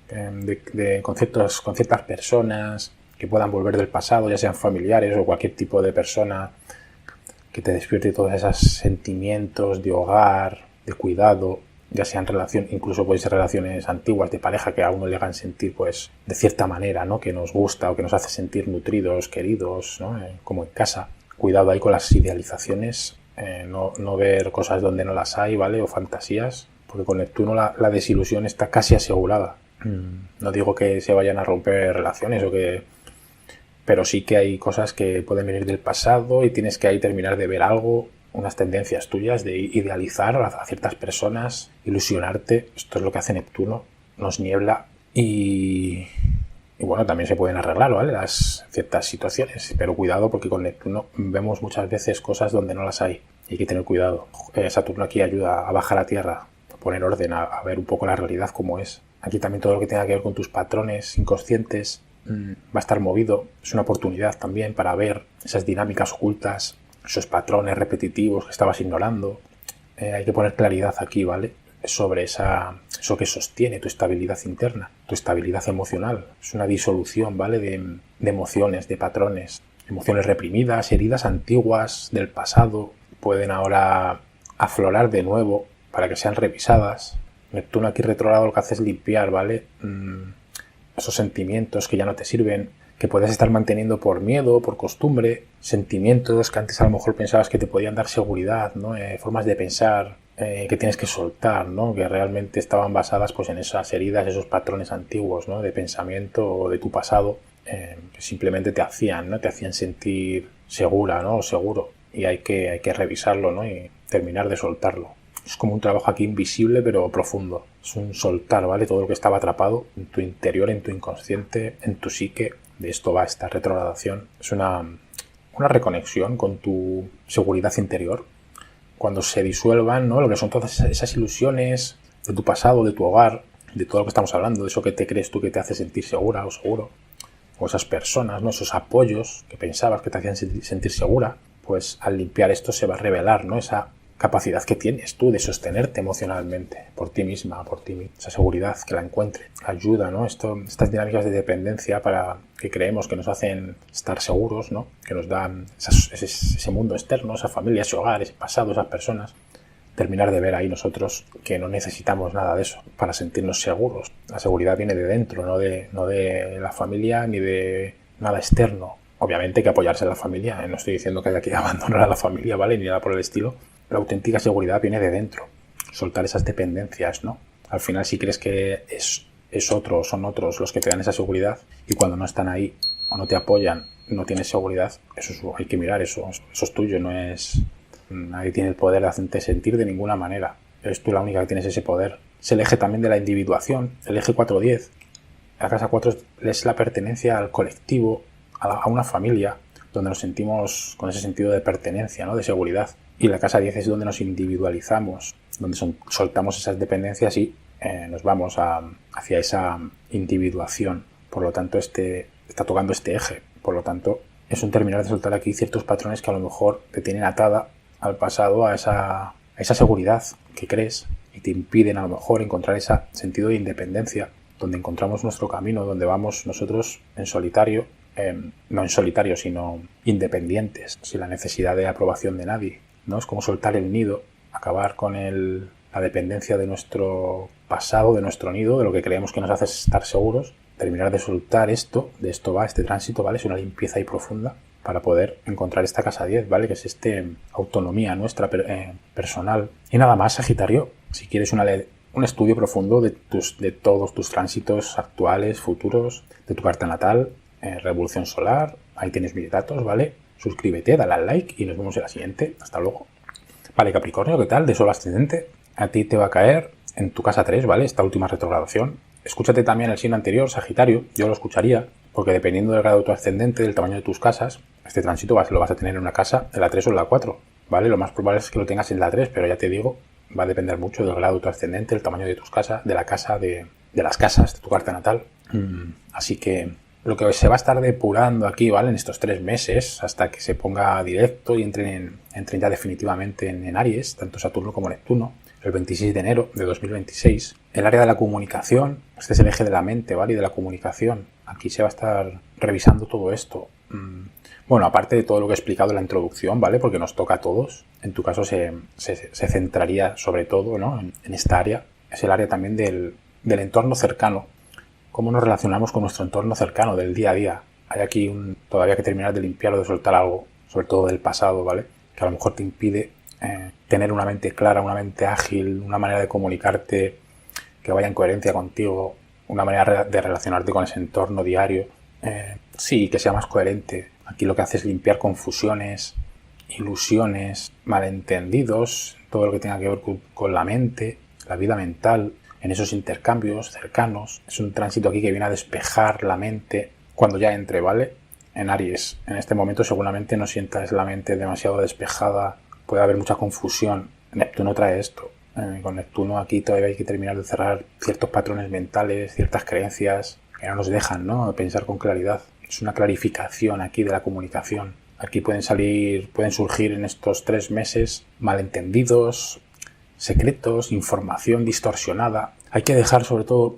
con ciertas personas que puedan volver del pasado, ya sean familiares o cualquier tipo de persona que te despierte todos esos sentimientos de hogar, de cuidado, ya sean incluso pueden ser relaciones antiguas de pareja que a uno le hagan sentir, pues, de cierta manera, ¿no? Que nos gusta o que nos hace sentir nutridos, queridos, ¿no? Como en casa. Cuidado ahí con las idealizaciones, no ver cosas donde no las hay, ¿vale? O fantasías, porque con Neptuno la desilusión está casi asegurada. No digo que se vayan a romper relaciones pero sí que hay cosas que pueden venir del pasado y tienes que ahí terminar de ver algo, unas tendencias tuyas de idealizar a ciertas personas, ilusionarte. Esto es lo que hace Neptuno, nos niebla y bueno, también se pueden arreglar, ¿vale? Ciertas situaciones, pero cuidado porque con Neptuno vemos muchas veces cosas donde no las hay y hay que tener cuidado. Saturno aquí ayuda a bajar a tierra, a poner orden, a ver un poco la realidad como es. Aquí también todo lo que tenga que ver con tus patrones inconscientes va a estar movido. Es una oportunidad también para ver esas dinámicas ocultas, esos patrones repetitivos que estabas ignorando. Hay que poner claridad aquí, ¿vale? Sobre eso que sostiene tu estabilidad interna, tu estabilidad emocional. Es una disolución, ¿vale? De emociones, de patrones. Emociones reprimidas, heridas antiguas del pasado, pueden ahora aflorar de nuevo para que sean revisadas. Neptuno aquí retrógrado lo que hace es limpiar, ¿vale? Esos sentimientos que ya no te sirven, que puedes estar manteniendo por miedo, por costumbre, sentimientos que antes a lo mejor pensabas que te podían dar seguridad, ¿no? Formas de pensar que tienes que soltar, ¿no? Que realmente estaban basadas pues en esas heridas, esos patrones antiguos, ¿no? De pensamiento o de tu pasado, que simplemente te hacían sentir segura, ¿no? O seguro, y hay que revisarlo, ¿no? Y terminar de soltarlo. Es como un trabajo aquí invisible pero profundo. Es un soltar, ¿vale? Todo lo que estaba atrapado en tu interior, en tu inconsciente, en tu psique. De esto va esta retrogradación. Es una reconexión con tu seguridad interior. Cuando se disuelvan, ¿no? Lo que son todas esas ilusiones de tu pasado, de tu hogar, de todo lo que estamos hablando, de eso que te crees tú que te hace sentir segura o seguro, o esas personas, ¿no? Esos apoyos que pensabas que te hacían sentir segura, pues al limpiar esto se va a revelar, ¿no? Esa capacidad que tienes tú de sostenerte emocionalmente por ti misma, por ti misma. Esa seguridad que la encuentre. Ayuda, ¿no? Estas dinámicas de dependencia para que creemos que nos hacen estar seguros, ¿no? Que nos dan ese mundo externo, esa familia, ese hogar, ese pasado, esas personas. Terminar de ver ahí nosotros que no necesitamos nada de eso para sentirnos seguros. La seguridad viene de dentro, no de la familia ni de nada externo. Obviamente hay que apoyarse en la familia. No estoy diciendo que haya que abandonar a la familia, ¿vale? Ni nada por el estilo. La auténtica seguridad viene de dentro. Soltar esas dependencias, ¿no? Al final, si crees que es otro o son otros los que te dan esa seguridad y cuando no están ahí o no te apoyan, no tienes seguridad, hay que mirar eso. Eso es tuyo, no es... Nadie tiene el poder de hacerte sentir de ninguna manera. Eres tú la única que tienes ese poder. Es el eje también de la individuación, el eje 4-10. La casa 4 es la pertenencia al colectivo, a una familia, donde nos sentimos con ese sentido de pertenencia, ¿no? De seguridad. Y la casa 10 es donde nos individualizamos, donde soltamos esas dependencias y nos vamos hacia esa individuación. Por lo tanto, está tocando este eje. Por lo tanto, es un terminar de soltar aquí ciertos patrones que a lo mejor te tienen atada al pasado, a esa seguridad que crees y te impiden a lo mejor encontrar ese sentido de independencia, donde encontramos nuestro camino, donde vamos nosotros en solitario, no en solitario, sino independientes, sin la necesidad de aprobación de nadie, ¿no? Es como soltar el nido, acabar con la dependencia de nuestro pasado, de nuestro nido, de lo que creemos que nos hace estar seguros, terminar de soltar esto, de esto va este tránsito, ¿vale? Es una limpieza ahí profunda para poder encontrar esta casa 10, ¿vale? Que es autonomía nuestra personal. Y nada más, Sagitario, si quieres un estudio profundo de todos tus tránsitos actuales, futuros, de tu carta natal, revolución solar, ahí tienes mis datos, ¿vale? Suscríbete, dale al like y nos vemos en la siguiente. Hasta luego. Vale, Capricornio, ¿qué tal? De Sol ascendente. A ti te va a caer en tu casa 3, ¿vale? Esta última retrogradación. Escúchate también el signo anterior, Sagitario. Yo lo escucharía, porque dependiendo del grado de tu ascendente, del tamaño de tus casas, este tránsito lo vas a tener en una casa, en la 3 o en la 4. ¿vale? Lo más probable es que lo tengas en la 3, pero ya te digo, va a depender mucho del grado de tu ascendente, el tamaño de tus casas, de la casa, de las casas, de tu carta natal. Así que lo que se va a estar depurando aquí, ¿vale? En estos 3 meses, hasta que se ponga directo y entren ya definitivamente en Aries, tanto Saturno como Neptuno, el 26 de enero de 2026. El área de la comunicación, este es el eje de la mente, ¿vale? Y de la comunicación. Aquí se va a estar revisando todo esto. Bueno, aparte de todo lo que he explicado en la introducción, ¿vale? Porque nos toca a todos. En tu caso se centraría sobre todo, ¿no? en esta área. Es el área también del entorno cercano. Cómo nos relacionamos con nuestro entorno cercano, del día a día. Hay aquí todavía que terminar de limpiar o de soltar algo, sobre todo del pasado, ¿vale? Que a lo mejor te impide tener una mente clara, una mente ágil, una manera de comunicarte que vaya en coherencia contigo, una manera de relacionarte con ese entorno diario. Sí, que sea más coherente. Aquí lo que hace es limpiar confusiones, ilusiones, malentendidos, todo lo que tenga que ver con la mente, la vida mental, en esos intercambios cercanos. Es un tránsito aquí que viene a despejar la mente cuando ya entre, ¿vale? En Aries. En este momento seguramente no sientas la mente demasiado despejada, puede haber mucha confusión. Neptuno trae esto. Con Neptuno aquí todavía hay que terminar de cerrar ciertos patrones mentales, ciertas creencias que no nos dejan, ¿no?, pensar con claridad. Es una clarificación aquí de la comunicación. Aquí pueden surgir en estos 3 meses malentendidos, secretos, información distorsionada. Hay que dejar sobre todo,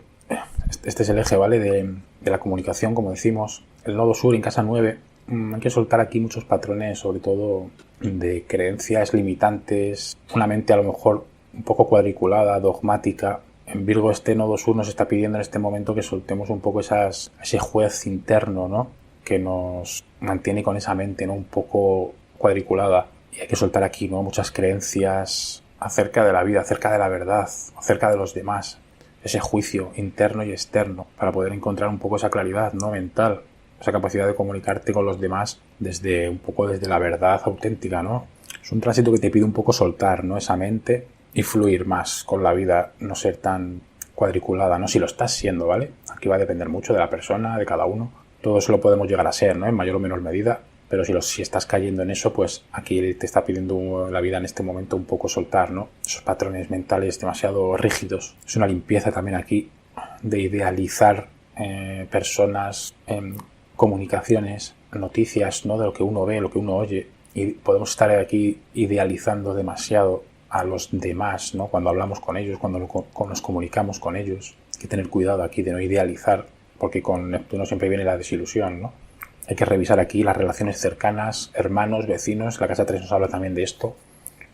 este es el eje, ¿vale?, de la comunicación, como decimos, el nodo sur en casa 9. Hay que soltar aquí muchos patrones, sobre todo de creencias limitantes, una mente a lo mejor un poco cuadriculada, dogmática. En Virgo este nodo sur nos está pidiendo en este momento que soltemos un poco ese juez interno, ¿no?, que nos mantiene con esa mente, ¿no?, un poco cuadriculada. Y hay que soltar aquí, ¿no?, muchas creencias acerca de la vida, acerca de la verdad, acerca de los demás. Ese juicio interno y externo para poder encontrar un poco esa claridad, ¿no?, mental, esa capacidad de comunicarte con los demás desde la verdad auténtica, ¿no? Es un tránsito que te pide un poco soltar, ¿no?, esa mente y fluir más con la vida, no ser tan cuadriculada, ¿no? Si lo estás siendo, ¿vale? Aquí va a depender mucho de la persona, de cada uno. Todo eso lo podemos llegar a ser, ¿no?, en mayor o menor medida. Pero si estás cayendo en eso, pues aquí te está pidiendo la vida en este momento un poco soltar, ¿no?, esos patrones mentales demasiado rígidos. Es una limpieza también aquí de idealizar personas, comunicaciones, noticias, ¿no?, de lo que uno ve, lo que uno oye. Y podemos estar aquí idealizando demasiado a los demás, ¿no?, cuando hablamos con ellos, cuando nos comunicamos con ellos. Hay que tener cuidado aquí de no idealizar, porque con Neptuno siempre viene la desilusión, ¿no? Hay que revisar aquí las relaciones cercanas, hermanos, vecinos. La casa 3 nos habla también de esto,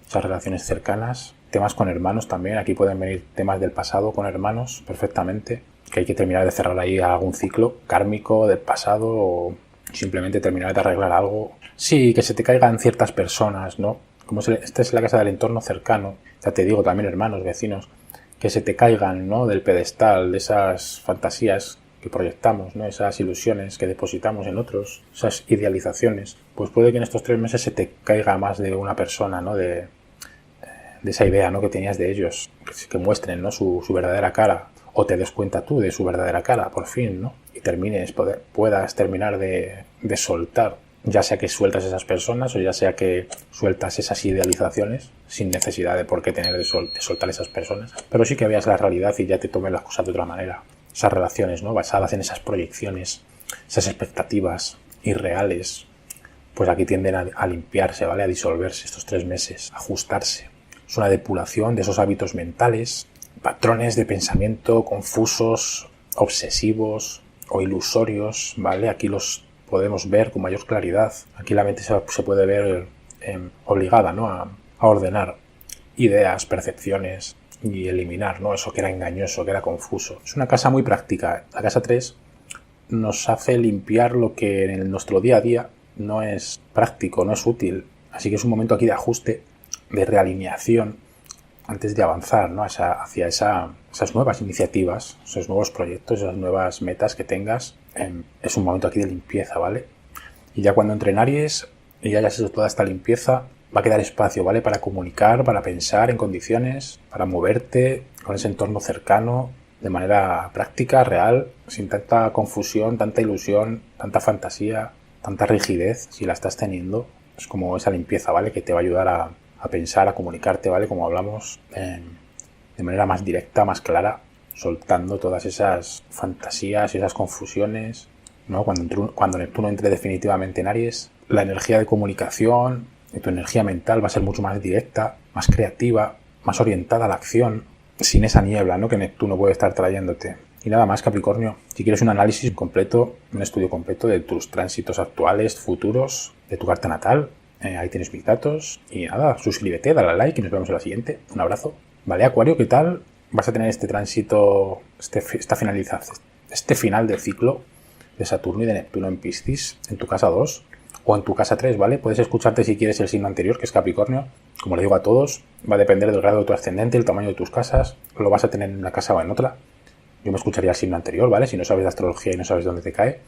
esas relaciones cercanas. Temas con hermanos también. Aquí pueden venir temas del pasado con hermanos perfectamente, que hay que terminar de cerrar ahí algún ciclo kármico del pasado o simplemente terminar de arreglar algo. Sí, que se te caigan ciertas personas, ¿no? Esta es la casa del entorno cercano. Ya te digo, también hermanos, vecinos, que se te caigan, ¿no?, del pedestal, de esas fantasías que proyectamos, ¿no?, esas ilusiones que depositamos en otros, esas idealizaciones. Pues puede que en estos 3 meses se te caiga más de una persona, ¿no?, de esa idea, ¿no?, que tenías de ellos, que muestren, ¿no?, su verdadera cara, o te des cuenta tú de su verdadera cara, por fin, ¿no?, y puedas terminar de soltar, ya sea que sueltas esas personas o ya sea que sueltas esas idealizaciones sin necesidad de por qué tener de soltar esas personas, pero sí que veas la realidad y ya te tomes las cosas de otra manera. Esas relaciones, ¿no?, basadas en esas proyecciones, esas expectativas irreales, pues aquí tienden a limpiarse, ¿vale?, a disolverse estos 3 meses, a ajustarse. Es una depuración de esos hábitos mentales, patrones de pensamiento confusos, obsesivos o ilusorios, ¿vale? Aquí los podemos ver con mayor claridad. Aquí la mente se puede ver obligada, ¿no?, a ordenar ideas, percepciones y eliminar, ¿no?, eso que era engañoso, que era confuso. Es una casa muy práctica. La casa 3 nos hace limpiar lo que en nuestro día a día no es práctico, no es útil. Así que es un momento aquí de ajuste, de realineación, antes de avanzar, ¿no?, hacia esas nuevas iniciativas, esos nuevos proyectos, esas nuevas metas que tengas. Es un momento aquí de limpieza, ¿vale? Y ya cuando entre en Aries y hayas hecho toda esta limpieza, va a quedar espacio, ¿vale?, para comunicar, para pensar en condiciones, para moverte con ese entorno cercano de manera práctica, real, sin tanta confusión, tanta ilusión, tanta fantasía, tanta rigidez, si la estás teniendo. Es como esa limpieza, ¿vale? Que te va a ayudar a pensar, a comunicarte, ¿vale? Como hablamos, de manera más directa, más clara, soltando todas esas fantasías y esas confusiones, ¿no? Cuando Neptuno entre definitivamente en Aries, la energía de comunicación y tu energía mental va a ser mucho más directa, más creativa, más orientada a la acción, sin esa niebla, ¿no? Que Neptuno puede estar trayéndote. Y nada más, Capricornio. Si quieres un análisis completo, un estudio completo de tus tránsitos actuales, futuros, de tu carta natal, ahí tienes mis datos. Y nada, suscríbete, dale a like y nos vemos en la siguiente. Un abrazo. Vale, Acuario, ¿qué tal? Vas a tener este tránsito, esta finalización, este final del ciclo de Saturno y de Neptuno en Piscis, en tu casa 2 o en tu casa 3, ¿vale? Puedes escucharte si quieres el signo anterior, que es Capricornio. Como le digo a todos, va a depender del grado de tu ascendente, el tamaño de tus casas. Lo vas a tener en una casa o en otra. Yo me escucharía el signo anterior, ¿vale? Si no sabes de astrología y no sabes dónde te cae.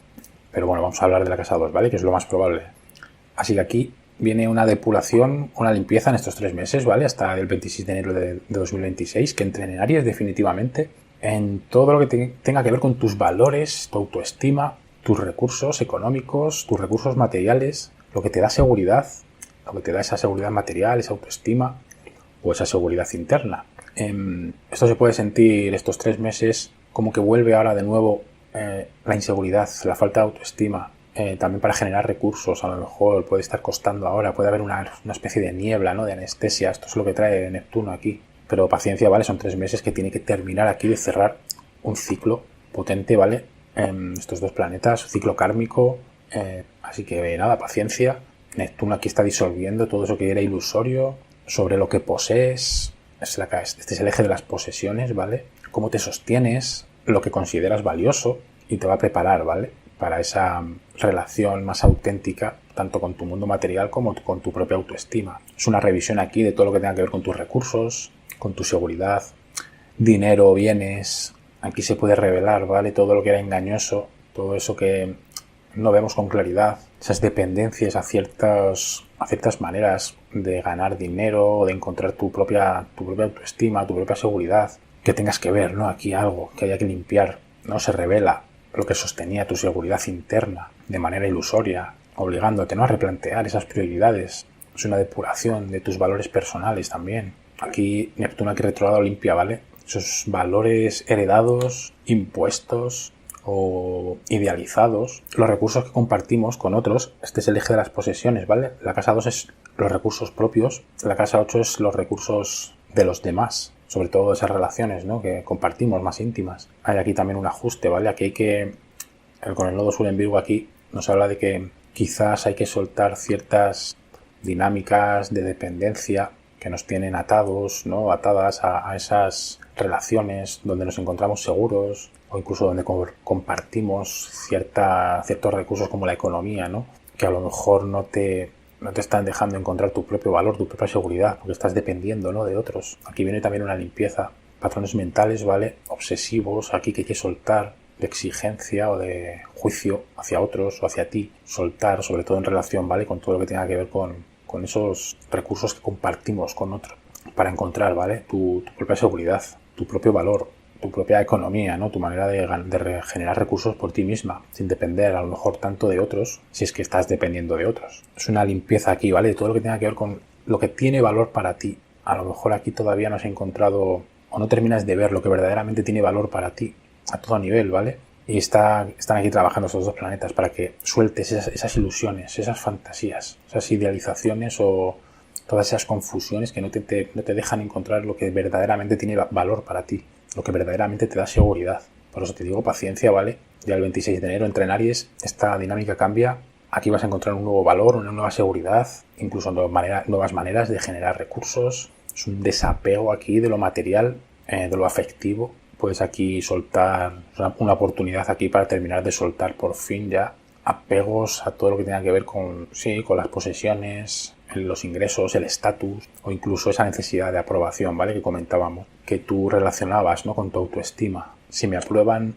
Pero bueno, vamos a hablar de la casa 2, ¿vale? Que es lo más probable. Así que aquí viene una depuración, una limpieza en estos 3 meses, ¿vale? Hasta el 26 de enero de 2026, que entren en Aries definitivamente. En todo lo que tenga que ver con tus valores, tu autoestima, tus recursos económicos, tus recursos materiales, lo que te da seguridad, lo que te da esa seguridad material, esa autoestima o esa seguridad interna. Esto se puede sentir estos 3 meses como que vuelve ahora de nuevo la inseguridad, la falta de autoestima, también para generar recursos. A lo mejor puede estar costando ahora, puede haber una especie de niebla, ¿no? De anestesia. Esto es lo que trae Neptuno aquí. Pero paciencia, ¿vale? Son 3 meses que tiene que terminar aquí de cerrar un ciclo potente, ¿vale? Estos 2 planetas, ciclo kármico. Así que nada, paciencia. Neptuno aquí está disolviendo todo eso que era ilusorio sobre lo que posees. Este es el eje de las posesiones, ¿vale? Cómo te sostienes, lo que consideras valioso y te va a preparar, ¿vale? Para esa relación más auténtica, tanto con tu mundo material como con tu propia autoestima. Es una revisión aquí de todo lo que tenga que ver con tus recursos, con tu seguridad, dinero, bienes. Aquí se puede revelar, ¿vale? Todo lo que era engañoso, todo eso que no vemos con claridad, esas dependencias a ciertas maneras de ganar dinero o de encontrar tu propia autoestima, tu propia seguridad, que tengas que ver, ¿no? Aquí algo que haya que limpiar, ¿no? Se revela lo que sostenía tu seguridad interna de manera ilusoria, obligándote, ¿no? A replantear esas prioridades. Es una depuración de tus valores personales también. Aquí Neptuno aquí retrogrado limpia, ¿vale? Esos valores heredados, impuestos o idealizados, los recursos que compartimos con otros. Este es el eje de las posesiones, ¿vale? La casa 2 es los recursos propios, la casa 8 es los recursos de los demás, sobre todo esas relaciones, ¿no? Que compartimos más íntimas. Hay aquí también un ajuste, ¿vale? Aquí hay que, con el nodo sur en Virgo aquí, nos habla de que quizás hay que soltar ciertas dinámicas de dependencia que nos tienen atados, ¿no? Atadas a esas relaciones donde nos encontramos seguros, o incluso donde compartimos ciertos recursos como la economía, ¿no? Que a lo mejor no te están dejando encontrar tu propio valor, tu propia seguridad, porque estás dependiendo, ¿no? De otros. Aquí viene también una limpieza. Patrones mentales, ¿vale? Obsesivos, aquí que hay que soltar, de exigencia o de juicio hacia otros o hacia ti. Soltar, sobre todo en relación, ¿vale? Con todo lo que tenga que ver con esos recursos que compartimos con otros. Para encontrar, ¿vale? Tu propia seguridad, tu propio valor, tu propia economía, ¿no? Tu manera de generar recursos por ti misma, sin depender a lo mejor tanto de otros, si es que estás dependiendo de otros. Es una limpieza aquí, ¿vale? De todo lo que tenga que ver con lo que tiene valor para ti. A lo mejor aquí todavía no has encontrado o no terminas de ver lo que verdaderamente tiene valor para ti, a todo nivel, ¿vale? Y están aquí trabajando estos 2 planetas para que sueltes esas ilusiones, esas fantasías, esas idealizaciones o todas esas confusiones que no te dejan encontrar lo que verdaderamente tiene valor para ti, lo que verdaderamente te da seguridad. Por eso te digo, paciencia, ¿vale? Ya el 26 de enero entra en Aries, esta dinámica cambia. Aquí vas a encontrar un nuevo valor, una nueva seguridad, incluso nuevas maneras de generar recursos. Es un desapego aquí de lo material, de lo afectivo. Puedes aquí soltar una oportunidad aquí para terminar de soltar por fin ya apegos a todo lo que tenga que ver con las posesiones, los ingresos, el estatus o incluso esa necesidad de aprobación, ¿vale? Que comentábamos, que tú relacionabas, ¿no? Con tu autoestima. Si me aprueban,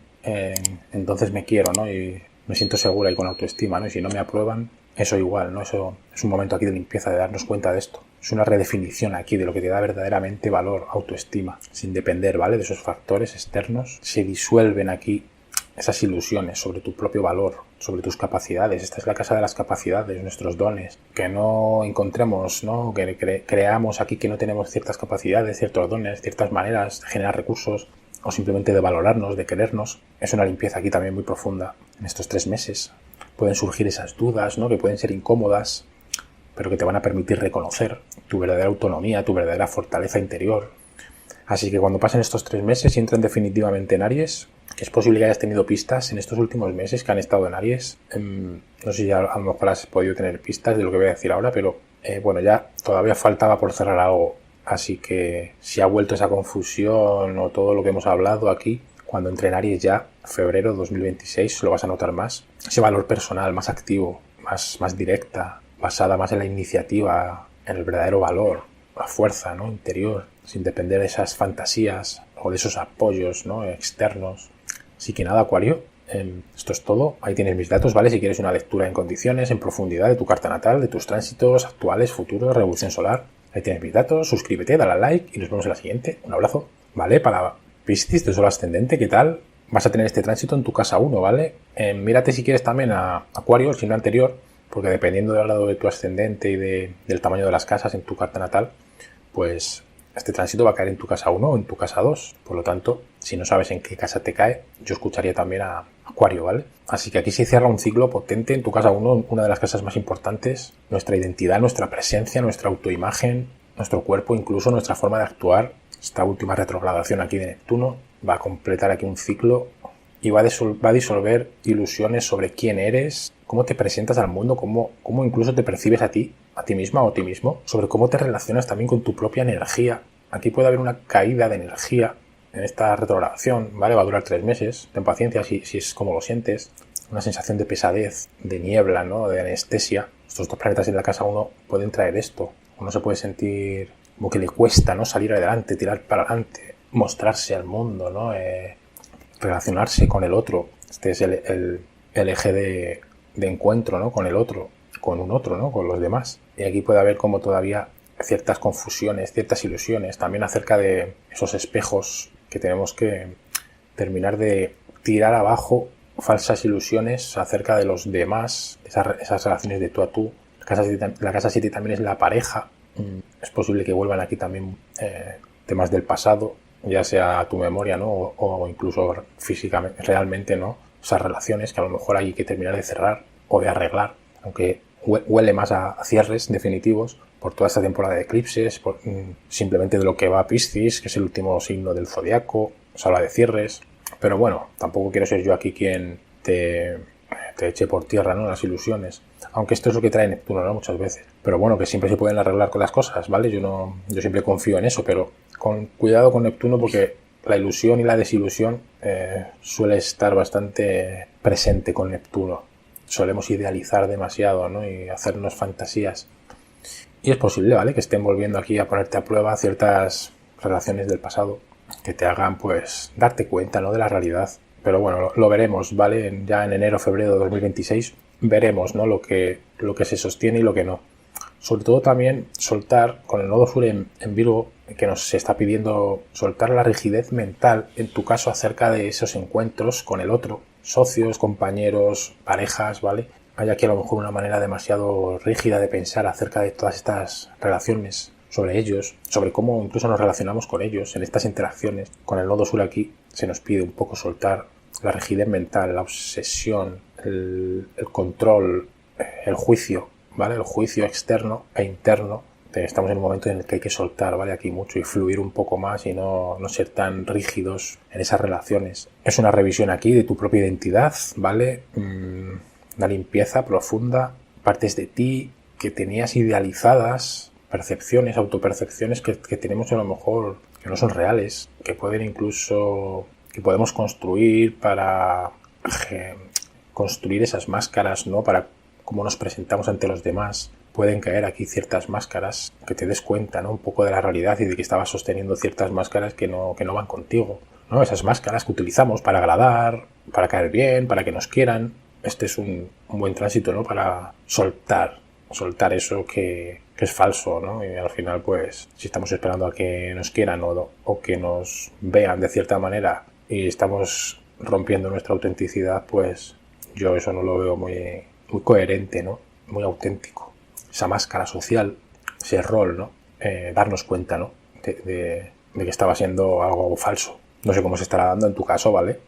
entonces me quiero, ¿no? Y me siento segura y con autoestima, ¿no? Y si no me aprueban, eso igual, ¿no? Eso es un momento aquí de limpieza, de darnos cuenta de esto. Es una redefinición aquí de lo que te da verdaderamente valor, autoestima, sin depender, ¿vale? De esos factores externos. Se disuelven aquí esas ilusiones sobre tu propio valor, sobre tus capacidades. Esta es la casa de las capacidades, nuestros dones. Que no encontremos, ¿no? Que creamos aquí que no tenemos ciertas capacidades, ciertos dones, ciertas maneras de generar recursos o simplemente de valorarnos, de querernos. Es una limpieza aquí también muy profunda. En estos 3 meses pueden surgir esas dudas, ¿no? Que pueden ser incómodas, pero que te van a permitir reconocer tu verdadera autonomía, tu verdadera fortaleza interior. Así que cuando pasen estos 3 meses y entren definitivamente en Aries, que es posible que hayas tenido pistas en estos últimos meses que han estado en Aries. No sé si a lo mejor has podido tener pistas de lo que voy a decir ahora, pero bueno, ya todavía faltaba por cerrar algo. Así que si ha vuelto esa confusión o todo lo que hemos hablado aquí, cuando entre en Aries ya, febrero 2026, lo vas a notar más. Ese valor personal más activo, más directa, basada más en la iniciativa, en el verdadero valor, la fuerza, ¿no? Interior, sin depender de esas fantasías o de esos apoyos, ¿no? Externos. Así que nada, Acuario, esto es todo. Ahí tienes mis datos, ¿vale? Si quieres una lectura en condiciones, en profundidad de tu carta natal, de tus tránsitos actuales, futuros, revolución solar, ahí tienes mis datos. Suscríbete, dale a like y nos vemos en la siguiente. Un abrazo, ¿vale? Para Piscis, de Sol ascendente, ¿qué tal? Vas a tener este tránsito en tu casa 1, ¿vale? Mírate si quieres también a Acuario, el signo anterior, porque dependiendo del grado de tu ascendente y del tamaño de las casas en tu carta natal, pues este tránsito va a caer en tu casa 1 o en tu casa 2. Por lo tanto, si no sabes en qué casa te cae, yo escucharía también a Acuario, ¿vale? Así que aquí se cierra un ciclo potente en tu casa 1, una de las casas más importantes. Nuestra identidad, nuestra presencia, nuestra autoimagen, nuestro cuerpo, incluso nuestra forma de actuar. Esta última retrogradación aquí de Neptuno va a completar aquí un ciclo y va a disolver ilusiones sobre quién eres, cómo te presentas al mundo, cómo incluso te percibes a ti misma o a ti mismo, sobre cómo te relacionas también con tu propia energía. Aquí puede haber una caída de energía en esta retrogradación, ¿vale? Va a durar 3 meses, ten paciencia si es como lo sientes. Una sensación de pesadez, de niebla, ¿no? De anestesia. Estos 2 planetas en la casa 1 pueden traer esto. Uno se puede sentir como que le cuesta, ¿no? Salir adelante, tirar para adelante, mostrarse al mundo, ¿no? Relacionarse con el otro. Este es el eje de encuentro, ¿no? Con el otro, con un otro, ¿no? Con los demás. Y aquí puede haber como todavía ciertas confusiones, ciertas ilusiones, también acerca de esos espejos que tenemos que terminar de tirar abajo, falsas ilusiones acerca de los demás, esas relaciones de tú a tú. La casa 7 también es la pareja. Es posible que vuelvan aquí también temas del pasado, ya sea a tu memoria, ¿no? O incluso físicamente, realmente, ¿no? Esas relaciones que a lo mejor hay que terminar de cerrar o de arreglar, aunque huele más a cierres definitivos por toda esta temporada de eclipses, simplemente de lo que va a Piscis, que es el último signo del zodiaco, se habla de cierres, pero bueno, tampoco quiero ser yo aquí quien te eche por tierra, ¿no? Las ilusiones, aunque esto es lo que trae Neptuno, ¿no? Muchas veces, pero bueno, que siempre se pueden arreglar con las cosas, ¿vale? Yo siempre confío en eso, pero con cuidado con Neptuno porque la ilusión y la desilusión suele estar bastante presente con Neptuno. Solemos idealizar demasiado, ¿no? Y hacernos fantasías. Y es posible, ¿vale? Que estén volviendo aquí a ponerte a prueba ciertas relaciones del pasado que te hagan, pues, darte cuenta, ¿no? De la realidad. Pero bueno, lo veremos, ¿vale? Ya en enero, febrero de 2026 veremos, ¿no? Lo que se sostiene y lo que no. Sobre todo también soltar, con el nodo sur en Virgo, que nos está pidiendo soltar la rigidez mental, en tu caso, acerca de esos encuentros con el otro, socios, compañeros, parejas, ¿vale? Hay aquí a lo mejor una manera demasiado rígida de pensar acerca de todas estas relaciones, sobre ellos, sobre cómo incluso nos relacionamos con ellos en estas interacciones. Con el nodo sur aquí se nos pide un poco soltar la rigidez mental, la obsesión, el control, el juicio, ¿vale? El juicio externo e interno. Estamos en un momento en el que hay que soltar, ¿vale? Aquí mucho y fluir un poco más y no ser tan rígidos en esas relaciones. Es una revisión aquí de tu propia identidad, ¿vale? Una limpieza profunda, partes de ti que tenías idealizadas, percepciones, autopercepciones que tenemos a lo mejor que no son reales, que pueden incluso, que podemos construir para construir esas máscaras, ¿no? Para cómo nos presentamos ante los demás. Pueden caer aquí ciertas máscaras que te des cuenta, ¿no? Un poco de la realidad y de que estabas sosteniendo ciertas máscaras que no van contigo, ¿no? Esas máscaras que utilizamos para agradar, para caer bien, para que nos quieran. Este es un buen tránsito, ¿no? Para soltar eso que es falso, ¿no? Y al final, pues, si estamos esperando a que nos quieran o que nos vean de cierta manera y estamos rompiendo nuestra autenticidad, pues Yo eso no lo veo muy, muy coherente, ¿no? Muy auténtico. Esa máscara social, ese rol, ¿no? Darnos cuenta, ¿no? De que estaba siendo algo falso. No sé cómo se estará dando en tu caso, ¿vale?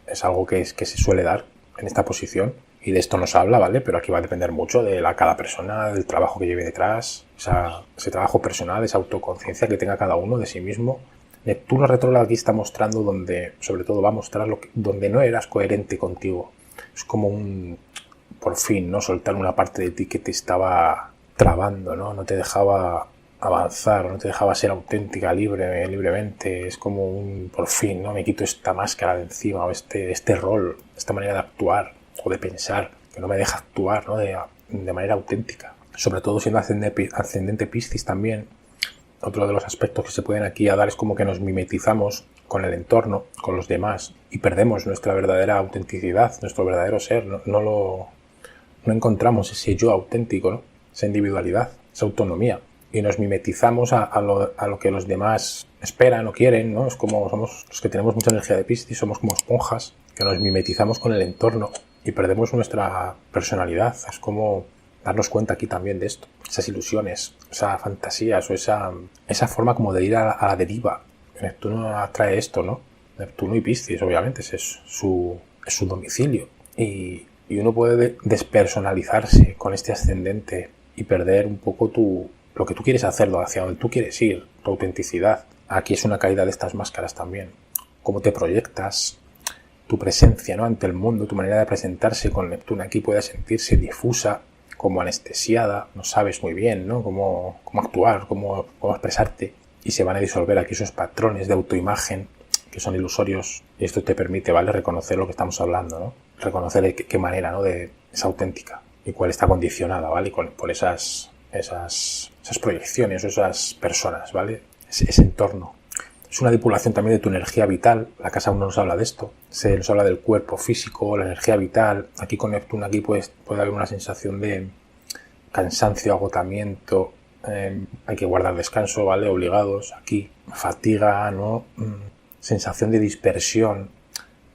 Es algo que se suele dar en esta posición y de esto nos habla, ¿vale? Pero aquí va a depender mucho de cada persona, del trabajo que lleve detrás, ese trabajo personal, esa autoconciencia que tenga cada uno de sí mismo. Neptuno retrógrado aquí está mostrando donde, sobre todo va a mostrar donde no eras coherente contigo. Es como por fin, ¿no? Soltar una parte de ti que te estaba trabando, ¿no? No te dejaba avanzar, no te dejaba ser auténtica, libremente. Es como por fin, ¿no? Me quito esta máscara de encima, o este rol, esta manera de actuar o de pensar, que no me deja actuar, ¿no? De manera auténtica. Sobre todo siendo ascendente Piscis también. Otro de los aspectos que se pueden aquí dar es como que nos mimetizamos con el entorno, con los demás, y perdemos nuestra verdadera autenticidad, nuestro verdadero ser. No encontramos ese yo auténtico, ¿no? Esa individualidad, esa autonomía. Y nos mimetizamos a lo que los demás esperan o quieren, ¿no? Es como somos los que tenemos mucha energía de Piscis, somos como esponjas que nos mimetizamos con el entorno y perdemos nuestra personalidad. Es como darnos cuenta aquí también de esto, esas ilusiones, esas fantasías o esa forma como de ir a la deriva. Neptuno atrae esto, ¿no? Neptuno y Piscis, obviamente, es su domicilio. Y uno puede despersonalizarse con este ascendente y perder un poco lo que tú quieres hacerlo, hacia donde tú quieres ir, tu autenticidad. Aquí es una caída de estas máscaras también. Cómo te proyectas, tu presencia, ¿no? Ante el mundo, tu manera de presentarse con Neptuno aquí puede sentirse difusa, como anestesiada, no sabes muy bien, ¿no? Cómo actuar, cómo expresarte, y se van a disolver aquí esos patrones de autoimagen que son ilusorios, y esto te permite, ¿vale? Reconocer lo que estamos hablando, ¿no? Reconocer qué manera, ¿no? Es auténtica y cuál está condicionada, ¿vale? Por esas proyecciones o esas personas, ¿vale? Ese entorno. Es una depuración también de tu energía vital. La casa 1 nos habla de esto. Se nos habla del cuerpo físico, la energía vital. Aquí con Neptuno aquí puede haber una sensación de cansancio, agotamiento. Hay que guardar descanso, ¿vale? Obligados. Aquí fatiga, ¿no? Sensación de dispersión.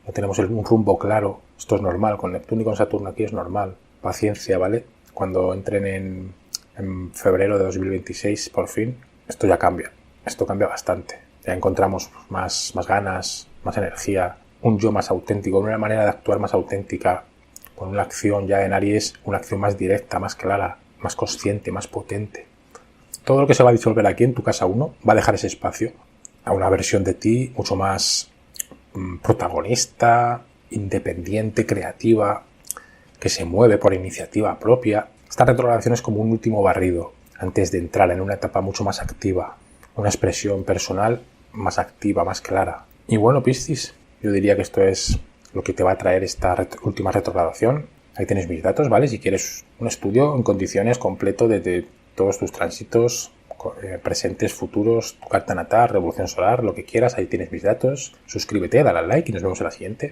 No tenemos un rumbo claro. Esto es normal. Con Neptuno y con Saturno aquí es normal. Paciencia, ¿vale? Cuando entren en febrero de 2026, por fin, esto ya cambia. Esto cambia bastante. Ya encontramos más ganas, más energía, un yo más auténtico, una manera de actuar más auténtica, con una acción ya en Aries, una acción más directa, más clara, más consciente, más potente. Todo lo que se va a disolver aquí en tu casa 1 va a dejar ese espacio a una versión de ti mucho más protagonista, independiente, creativa, que se mueve por iniciativa propia. Esta retrogradación es como un último barrido antes de entrar en una etapa mucho más activa, una expresión personal más activa, más clara. Y bueno, Piscis, yo diría que esto es lo que te va a traer esta última retrogradación. Ahí tienes mis datos, ¿vale? Si quieres un estudio en condiciones completo de todos tus tránsitos, presentes, futuros, tu carta natal, revolución solar, lo que quieras, ahí tienes mis datos. Suscríbete, dale al like y nos vemos en la siguiente.